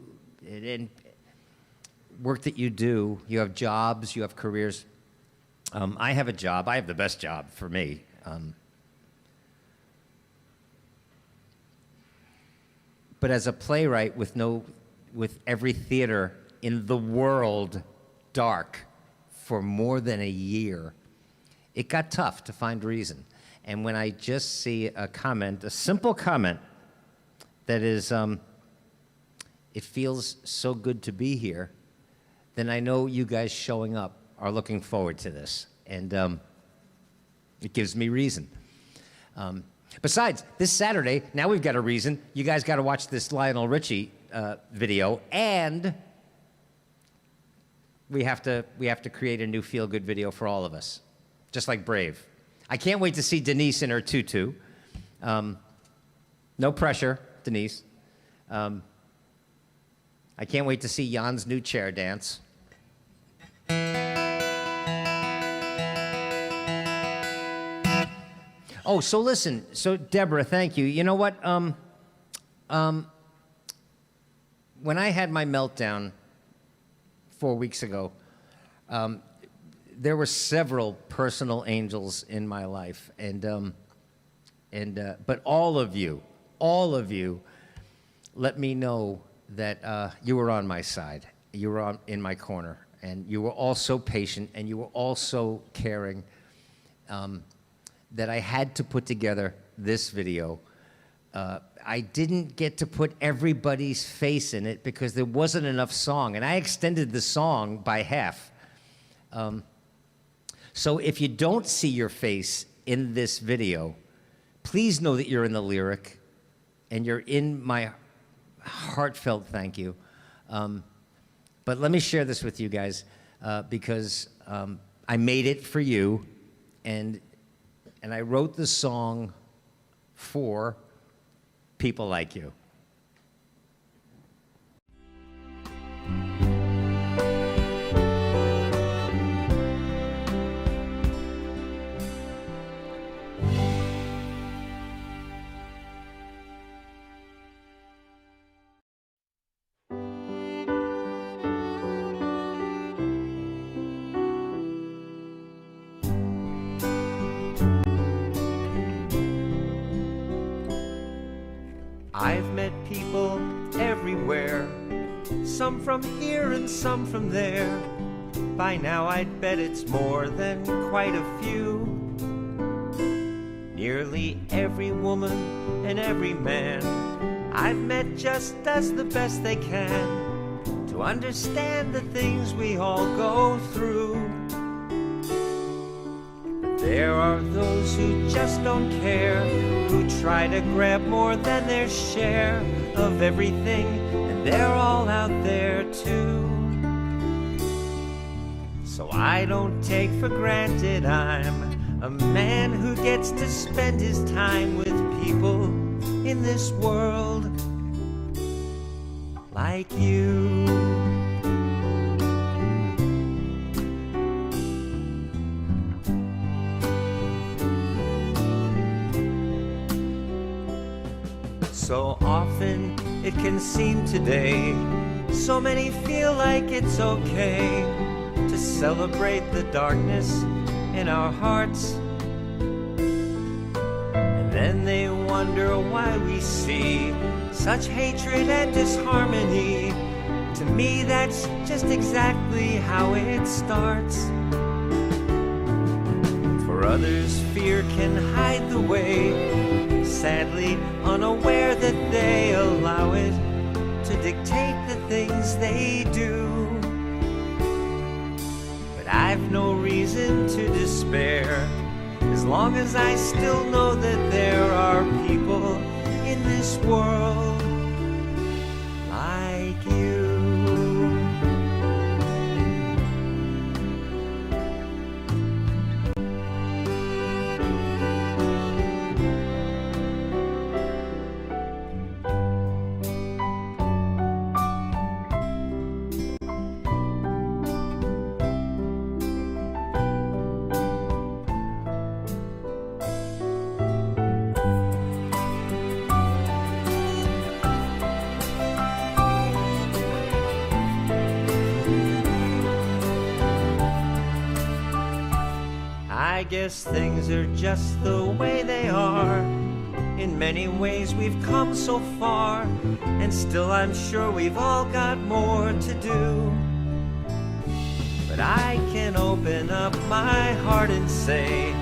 do, you have jobs, you have careers. I have a job. I have the best job for me. But as a playwright with every theater in the world dark for more than a year, it got tough to find reason. And when I just see a comment, a simple comment that is, it feels so good to be here, then I know you guys showing up are looking forward to this. And it gives me reason. Besides, this Saturday, now we've got a reason. You guys got to watch this Lionel Richie video, and we have to create a new feel-good video for all of us, just like Brave. I can't wait to see Denise in her tutu. No pressure, Denise. I can't wait to see Jan's new chair dance. Oh, so listen. So Deborah, thank you. You know what? When I had my meltdown 4 weeks ago, there were several personal angels in my life, but all of you let me know that you were on my side. You were in my corner, and you were all so patient, and you were all so caring. That I had to put together this video. I didn't get to put everybody's face in it because there wasn't enough song, and I extended the song by half. So if you don't see your face in this video, please know that you're in the lyric, and you're in my heartfelt thank you. But let me share this with you guys because I made it for you, and I wrote the song for people like you. I've met people everywhere, some from here and some from there. By now I'd bet it's more than quite a few. Nearly every woman and every man I've met just does the best they can to understand the things we all go through. But there are those who just don't care, who try to grab more than their share of everything, and they're all out there too. So I don't take for granted I'm a man who gets to spend his time with people in this world like you. So often it can seem today, so many feel like it's okay to celebrate the darkness in our hearts. And then they wonder why we see such hatred and disharmony. To me, that's just exactly how it starts. For others, fear can hide the way, sadly unaware that they allow it to dictate the things they do. But I've no reason to despair, as long as I still know that there are people in this world like you. I guess things are just the way they are. In many ways we've come so far, and still I'm sure we've all got more to do. But I can open up my heart and say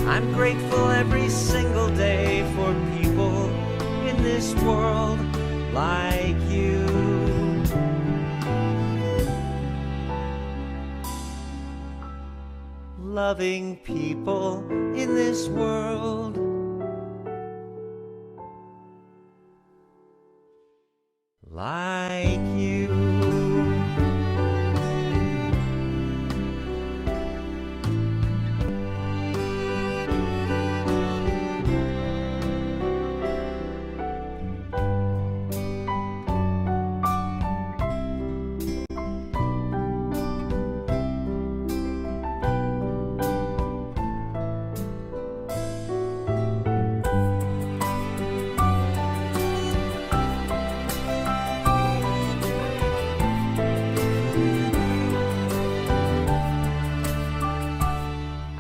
I'm grateful every single day for people in this world like you. Loving people in this world like you.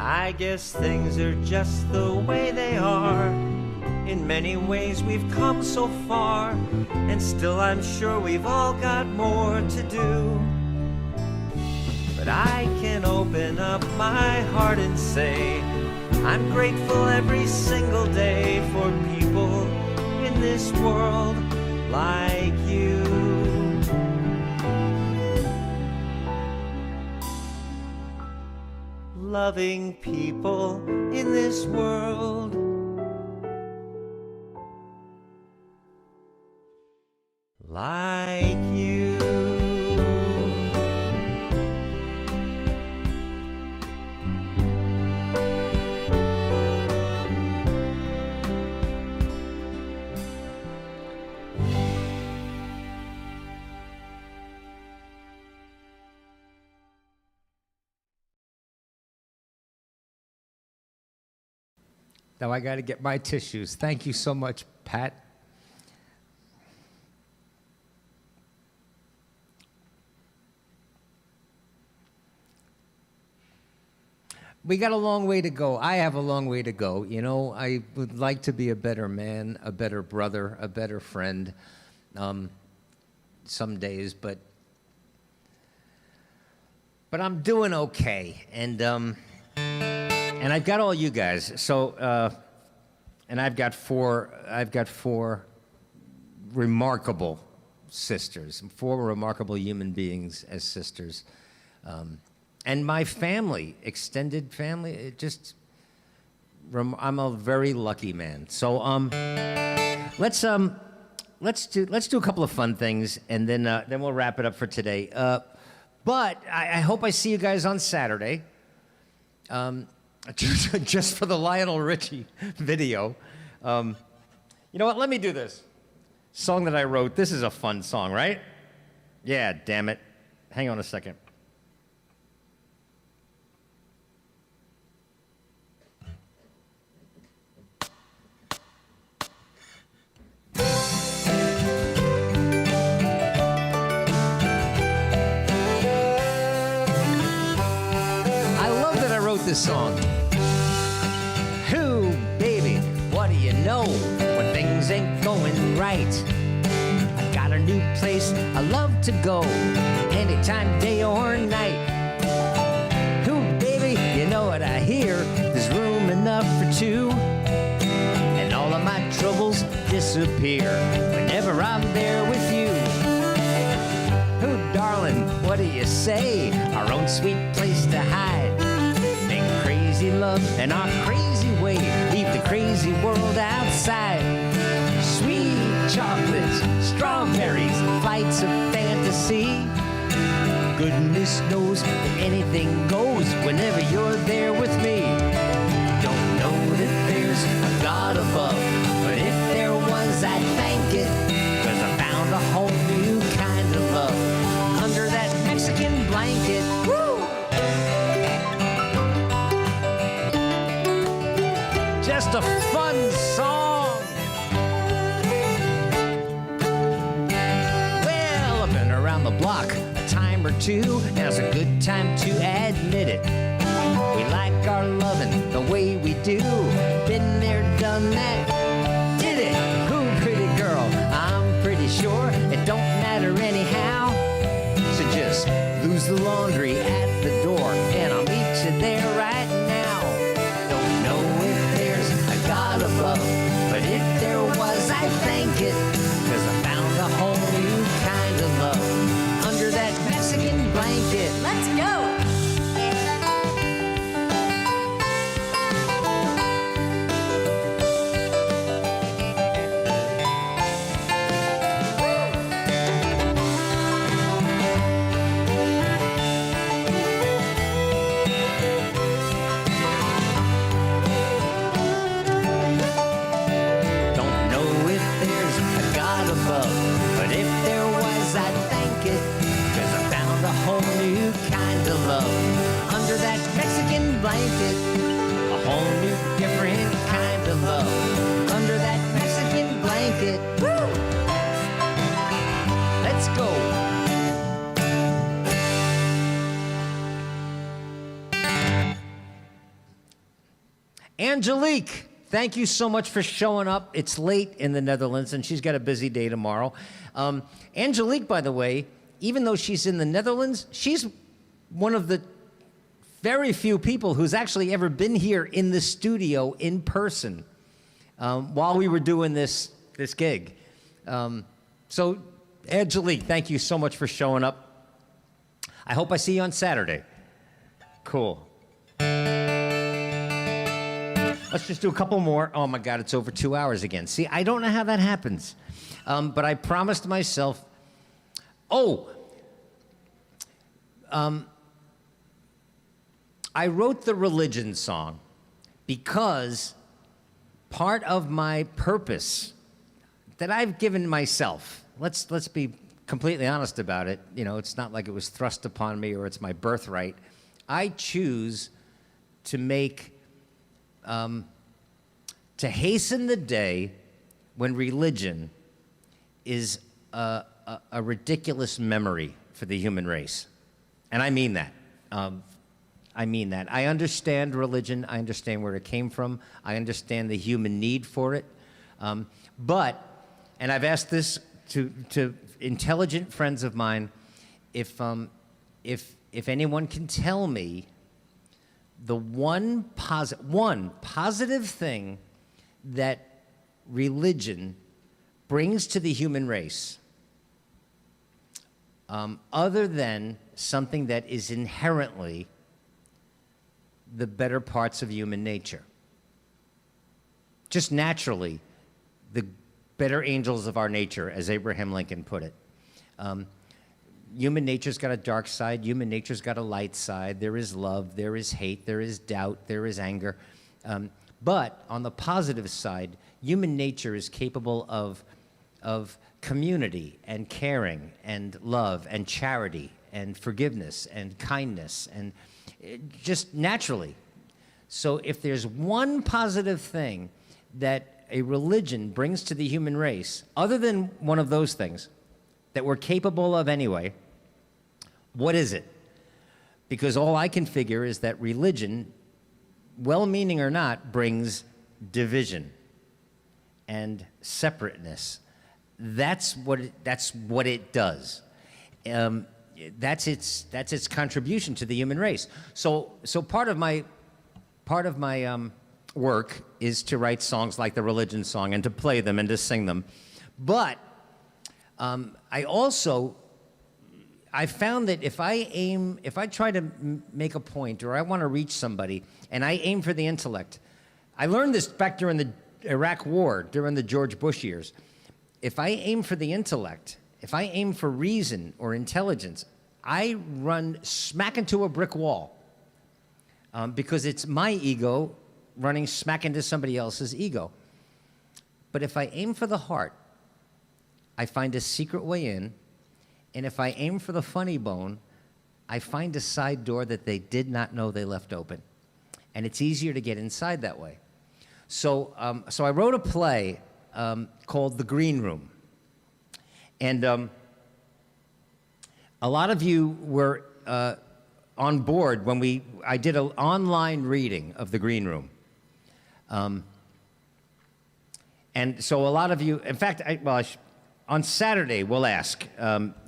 I guess things are just the way they are. In many ways we've come so far, and still I'm sure we've all got more to do. But I can open up my heart and say I'm grateful every single day for people in this world like you. Loving people in this world like you. Now I got to get my tissues. Thank you so much, Pat. We got a long way to go. I have a long way to go. You know, I would like to be a better man, a better brother, a better friend some days, but I'm doing okay. And I've got all you guys. So, and I've got four remarkable sisters, four remarkable human beings as sisters. And my family, extended family, I'm a very lucky man. So let's do a couple of fun things, and then we'll wrap it up for today. But I hope I see you guys on Saturday. Just for the Lionel Richie video. You know what? Let me do this. Song that I wrote. This is a fun song, right? Yeah, damn it. Hang on a second. This song. Who, baby, what do you know when things ain't going right? I got a new place I love to go, anytime, day or night. Who, baby, you know what I hear? There's room enough for two, and all of my troubles disappear whenever I'm there with you. Who, darling, what do you say? Our own sweet place to hide. Love and our crazy way, leave the crazy world outside. Sweet chocolates, strawberries, flights of fantasy. Goodness knows that anything goes whenever you're there with me. Don't know that there's a God above, but if there was, I'd thank it, 'cause I found a whole new kind of love under that Mexican blanket. Woo! Just a fun song. Well, I've been around the block a time or two. Now's a good time to admit it. We like our loving the way we do. Been there, done that. Did it? Who, pretty girl? I'm pretty sure it don't matter anyhow. So just lose the laundry at the door, and I'll meet you there right now. Don't know if there's a God above, but if there was, I'd thank it, 'cause I found a whole new kind of love under that Mexican blanket. Let's go. Don't know if there's a God above, but if there was, I'd thank it, 'cause I found a whole new kind of love under that Mexican blanket. A whole new different kind of love under that Mexican blanket. Woo! Let's go. Angelique, thank you so much for showing up. It's late in the Netherlands, and she's got a busy day tomorrow. Angelique, by the way, even though she's in the Netherlands, she's one of the very few people who's actually ever been here in the studio in person while we were doing this gig. So, Angelique, thank you so much for showing up. I hope I see you on Saturday. Cool. Let's just do a couple more. Oh my God, it's over 2 hours again. See, I don't know how that happens. But I promised myself, I wrote the religion song because part of my purpose that I've given myself, let's be completely honest about it. You know, it's not like it was thrust upon me or it's my birthright. I choose to make to hasten the day when religion is a ridiculous memory for the human race. And I mean that. I mean that. I understand religion. I understand where it came from. I understand the human need for it. But, and I've asked this to intelligent friends of mine, if anyone can tell me the one positive thing that religion brings to the human race, other than something that is inherently the better parts of human nature. Just naturally, the better angels of our nature, as Abraham Lincoln put it. Human nature's got a dark side. Human nature's got a light side. There is love. There is hate. There is doubt. There is anger. But on the positive side, human nature is capable of community and caring and love and charity and forgiveness and kindness and just naturally. So if there's one positive thing that a religion brings to the human race, other than one of those things that we're capable of anyway, what is it? Because all I can figure is that religion, well-meaning or not, brings division and separateness. That's what it does. That's its contribution to the human race. So part of my work is to write songs like the religion song and to play them and to sing them. But I found that if I try to make a point or I want to reach somebody and I aim for the intellect, I learned this back during the Iraq War, during the George Bush years. If I aim for the intellect, if I aim for reason or intelligence, I run smack into a brick wall because it's my ego running smack into somebody else's ego. But if I aim for the heart, I find a secret way in, and if I aim for the funny bone, I find a side door that they did not know they left open. And it's easier to get inside that way. So I wrote a play called The Green Room. And a lot of you were on board when I did an online reading of The Green Room. And so a lot of you, in fact, on Saturday, we'll ask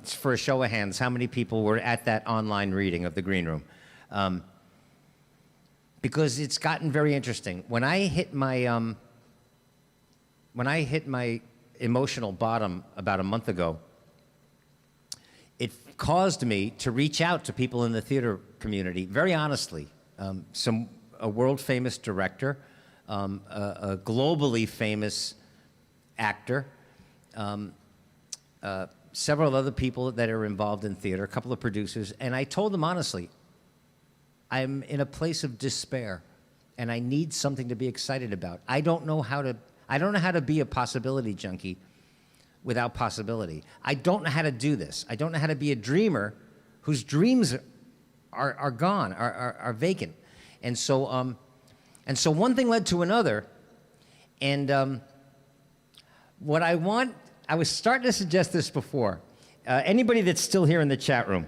for a show of hands how many people were at that online reading of The Green Room. Because it's gotten very interesting. When I hit my emotional bottom about a month ago, it caused me to reach out to people in the theater community, very honestly. A world-famous director, a globally famous actor, several other people that are involved in theater, a couple of producers, and I told them honestly, I'm in a place of despair, and I need something to be excited about. I don't know how to be a possibility junkie without possibility. I don't know how to do this. I don't know how to be a dreamer whose dreams are gone, are vacant. And so one thing led to another, and what I was starting to suggest this before. Anybody that's still here in the chat room,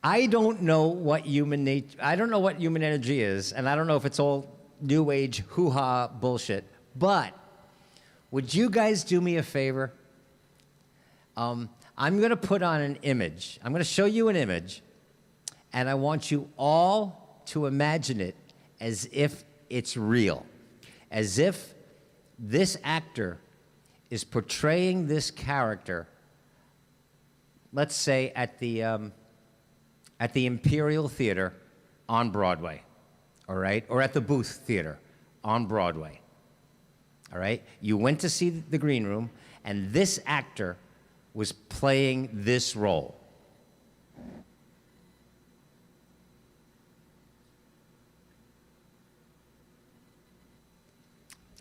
I don't know what human energy is, and I don't know if it's all new age hoo-ha bullshit, but would you guys do me a favor? I'm going to put on an image. I'm going to show you an image, and I want you all to imagine it as if it's real, as if this actor is portraying this character, let's say at the Imperial Theater on Broadway, all right? Or at the Booth Theater on Broadway, all right? You went to see The Green Room, and this actor was playing this role.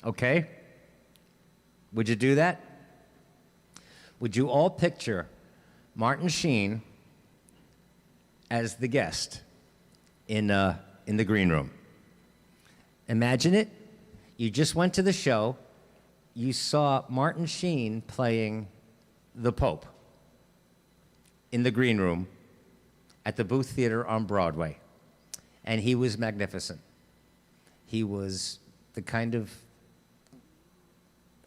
Okay? Would you do that? Would you all picture Martin Sheen as the guest in The Green Room? Imagine it. You just went to the show. You saw Martin Sheen playing the Pope in The Green Room at the Booth Theater on Broadway. And he was magnificent. He was the kind of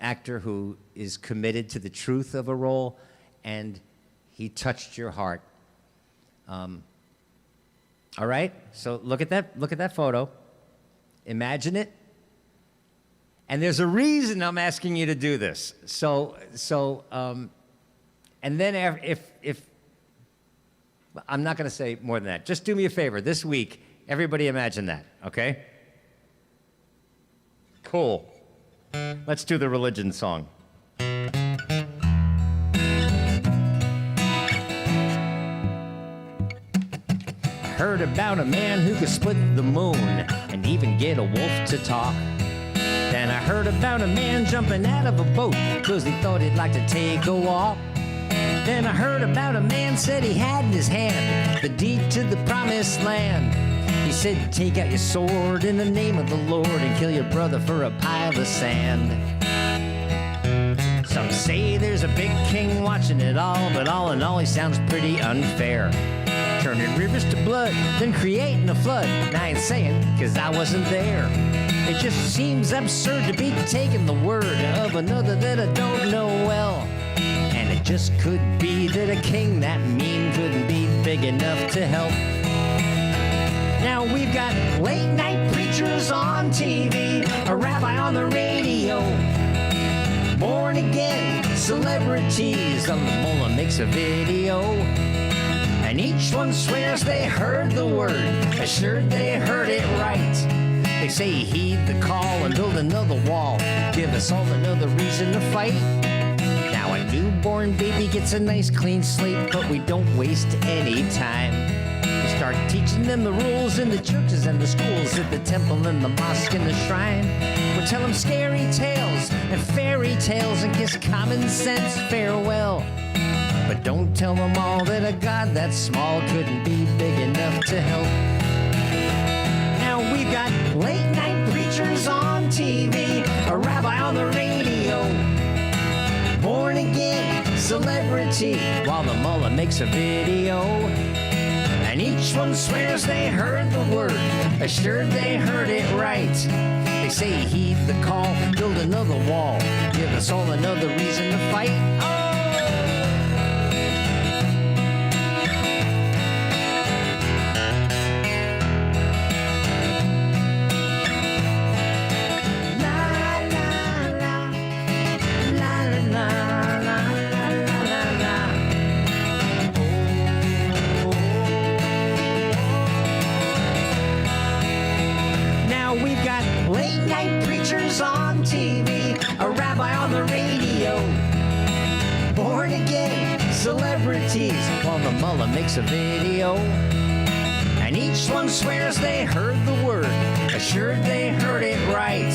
actor who is committed to the truth of a role, and he touched your heart. All right, so look at that photo. Imagine it. And there's a reason I'm asking you to do this. And then if I'm not going to say more than that. Just do me a favor. This week, everybody imagine that, okay? Cool. Let's do the religion song. Heard about a man who could split the moon and even get a wolf to talk. Then I heard about a man jumping out of a boat 'cause he thought he'd like to take a walk. Then I heard about a man said he had in his hand the deed to the promised land. He said, take out your sword in the name of the Lord and kill your brother for a pile of sand. Some say there's a big king watching it all, but all in all he sounds pretty unfair. Turning rivers to blood, then creating a flood. And I ain't saying, 'cause I wasn't there. It just seems absurd to be taking the word of another that I don't know well. And it just could be that a king that mean couldn't be big enough to help. Now we've got late night preachers on TV, a rabbi on the radio, born again celebrities on the Mullah makes a video. And each one swears they heard the word, assured they heard it right. They say heed the call and build another wall, give us all another reason to fight. Now a newborn baby gets a nice clean slate, but we don't waste any time. We start teaching them the rules in the churches and the schools, at the temple and the mosque and the shrine. We'll tell them scary tales and fairy tales and kiss common sense farewell. But don't tell them all that a God that small couldn't be big enough to help. Now we've got late night preachers on TV, a rabbi on the radio, born again celebrity, while the mullah makes a video. And each one swears they heard the word, assured they heard it right. They say heed the call, build another wall, give us all another reason to fight. Oh! Late night preachers on TV, a rabbi on the radio, born again celebrities while the mullah makes a video. And each one swears they heard the word, assured they heard it right.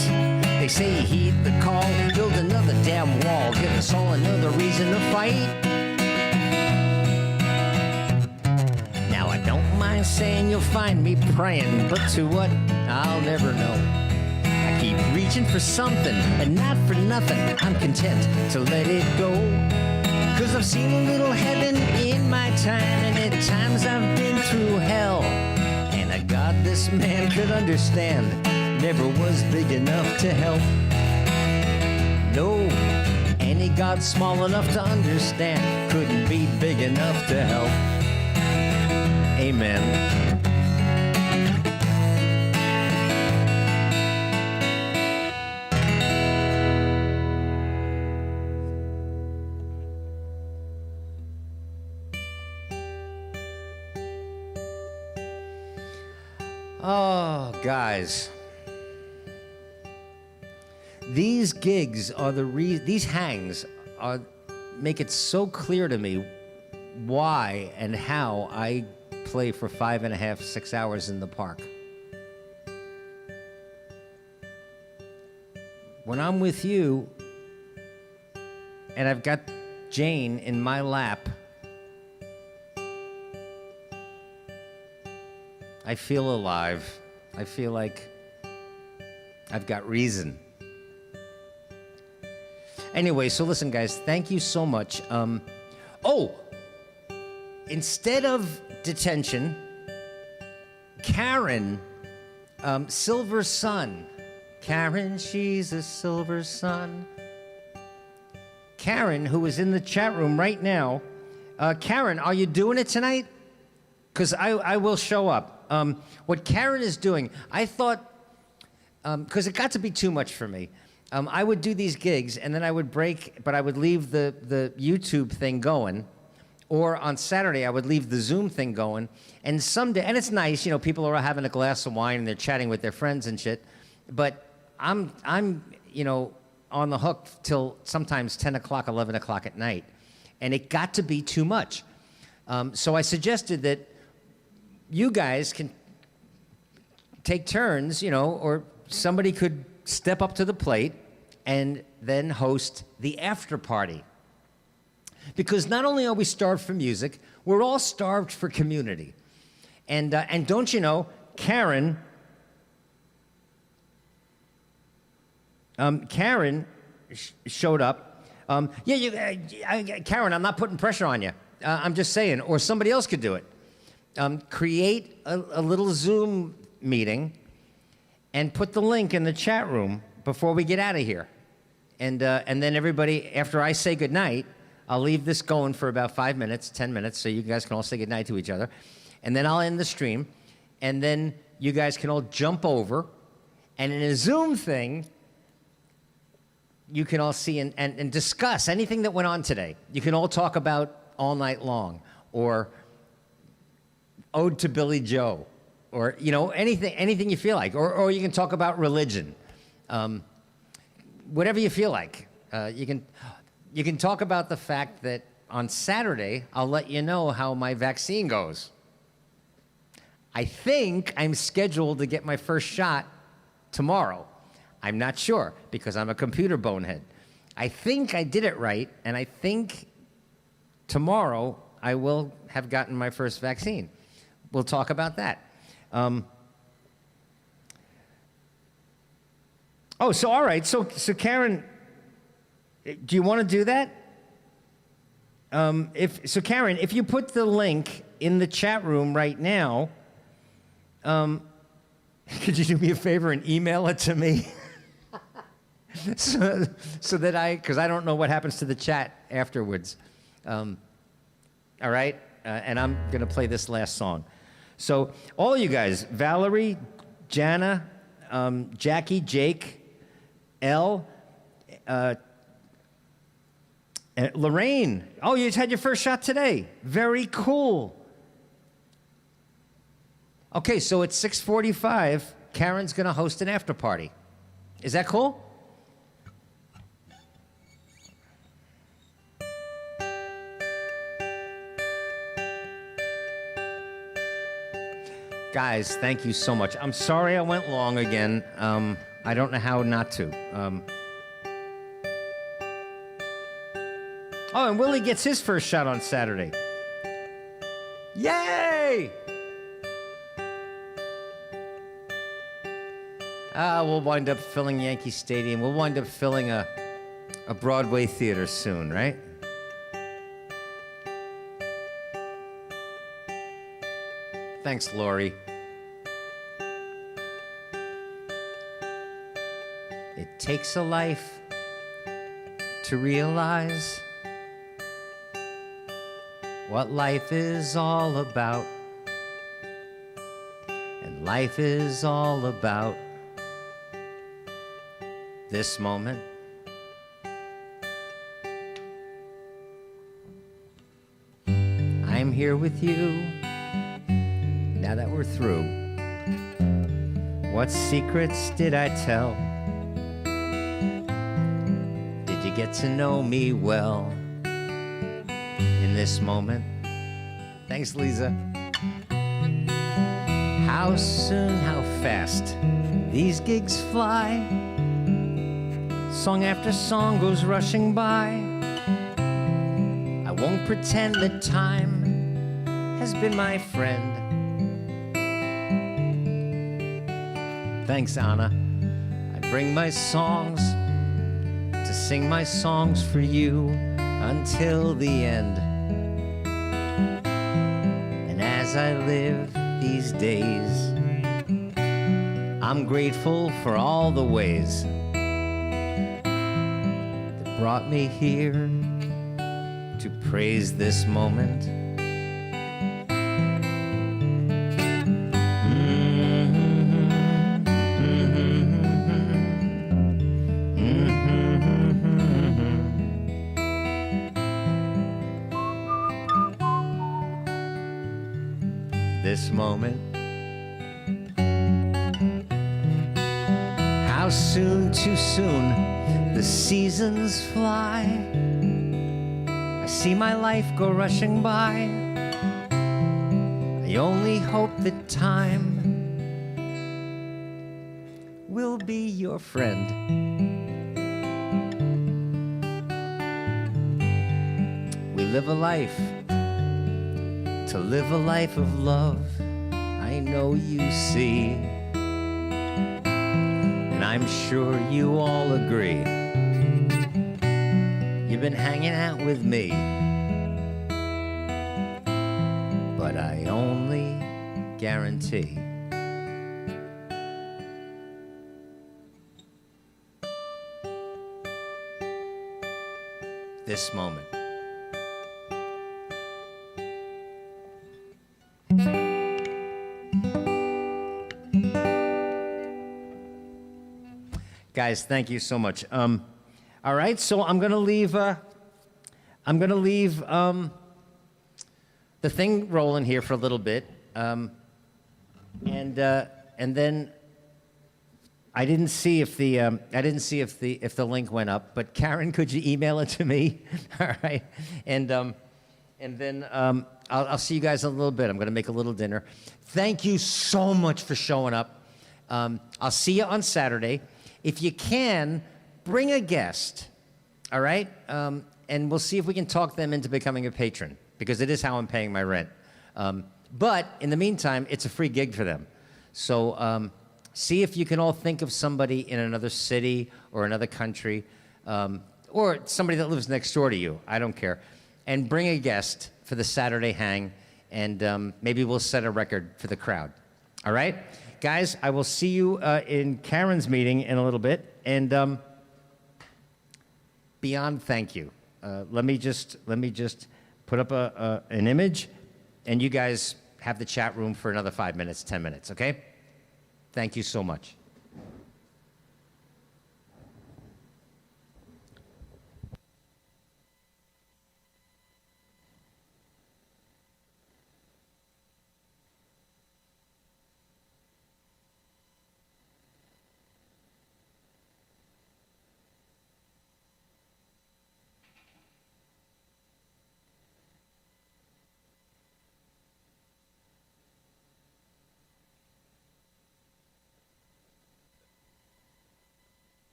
They say heed the call, build another damn wall, give us all another reason to fight. Now I don't mind saying you'll find me praying, but to what, I'll never know. Keep reaching for something, and not for nothing, I'm content to let it go. 'Cause I've seen a little heaven in my time, and at times I've been through hell. And a God this man could understand never was big enough to help. No, any God small enough to understand couldn't be big enough to help. Amen. Oh, guys. These gigs are these hangs are make it so clear to me why and how I play for 5.5, 6 hours in the park. When I'm with you and I've got Jane in my lap, I feel alive. I feel like I've got reason. Anyway, so listen, guys, thank you so much. Instead of detention, Karen, Silver Sun. Karen, she's a silver sun. Karen, who is in the chat room right now. Karen, are you doing it tonight? Because I will show up. What Karen is doing, I thought, because it got to be too much for me, I would do these gigs, and then I would break, but I would leave the YouTube thing going, or on Saturday, I would leave the Zoom thing going, and someday, and it's nice, you know, people are having a glass of wine, and they're chatting with their friends and shit, but I'm you know, on the hook till sometimes 10 o'clock, 11 o'clock at night, and it got to be too much. So I suggested that you guys can take turns, you know, or somebody could step up to the plate and then host the after party. Because not only are we starved for music, we're all starved for community. And don't you know, Karen showed up. Karen, I'm not putting pressure on you. I'm just saying, or somebody else could do it. Create a little Zoom meeting and put the link in the chat room before we get out of here. And then everybody, after I say goodnight, I'll leave this going for about 5 minutes, 10 minutes, so you guys can all say goodnight to each other. And then I'll end the stream. And then you guys can all jump over. And in a Zoom thing, you can all see and discuss anything that went on today. You can all talk about all night long, or Ode to Billy Joe, or, you know, anything you feel like, or you can talk about religion, whatever you feel like. You can talk about the fact that on Saturday I'll let you know how my vaccine goes. I think I'm scheduled to get my first shot tomorrow. I'm not sure because I'm a computer bonehead. I think I did it right, and I think tomorrow I will have gotten my first vaccine. We'll talk about that. So all right. So Karen, do you want to do that? Karen, if you put the link in the chat room right now, could you do me a favor and email it to me? so that because I don't know what happens to the chat afterwards. All right? And I'm going to play this last song. So all you guys, Valerie, Jana, Jackie, Jake, Elle, Lorraine. Oh, you just had your first shot today. Very cool. Okay, so at 6:45, Karen's going to host an after party. Is that cool? Guys, thank you so much. I'm sorry I went long again. I don't know how not to. Oh, and Willie gets his first shot on Saturday. Yay! We'll wind up filling Yankee Stadium. We'll wind up filling a Broadway theater soon, right? Thanks, Lori. It takes a life to realize what life is all about. And life is all about this moment. I'm here with you now that we're through. What secrets did I tell? Did you get to know me well in this moment? Thanks, Lisa. How soon, how fast these gigs fly. Song after song goes rushing by. I won't pretend that time has been my friend. Thanks, Anna. I bring my songs to sing my songs for you until the end. And as I live these days, I'm grateful for all the ways that brought me here to praise this moment. This moment. How soon, too soon, the seasons fly. I see my life go rushing by. I only hope that time will be your friend. We live a life to live a life of love, I know you see. And I'm sure you all agree. You've been hanging out with me, but I only guarantee this moment. Guys, thank you so much. All right, so I'm gonna leave the thing rolling here for a little bit, and then I didn't see if the link went up. But Karen, could you email it to me? All right, and then I'll see you guys in a little bit. I'm gonna make a little dinner. Thank you so much for showing up. I'll see you on Saturday. If you can, bring a guest, all right? And we'll see if we can talk them into becoming a patron, because it is how I'm paying my rent. But in the meantime, it's a free gig for them. So see if you can all think of somebody in another city or another country, or somebody that lives next door to you. I don't care. And bring a guest for the Saturday hang. and maybe we'll set a record for the crowd. All right? Guys, I will see you in Karen's meeting in a little bit. And beyond thank you, let me just put up an image, and you guys have the chat room for another 5 minutes, 10 minutes, okay? Thank you so much.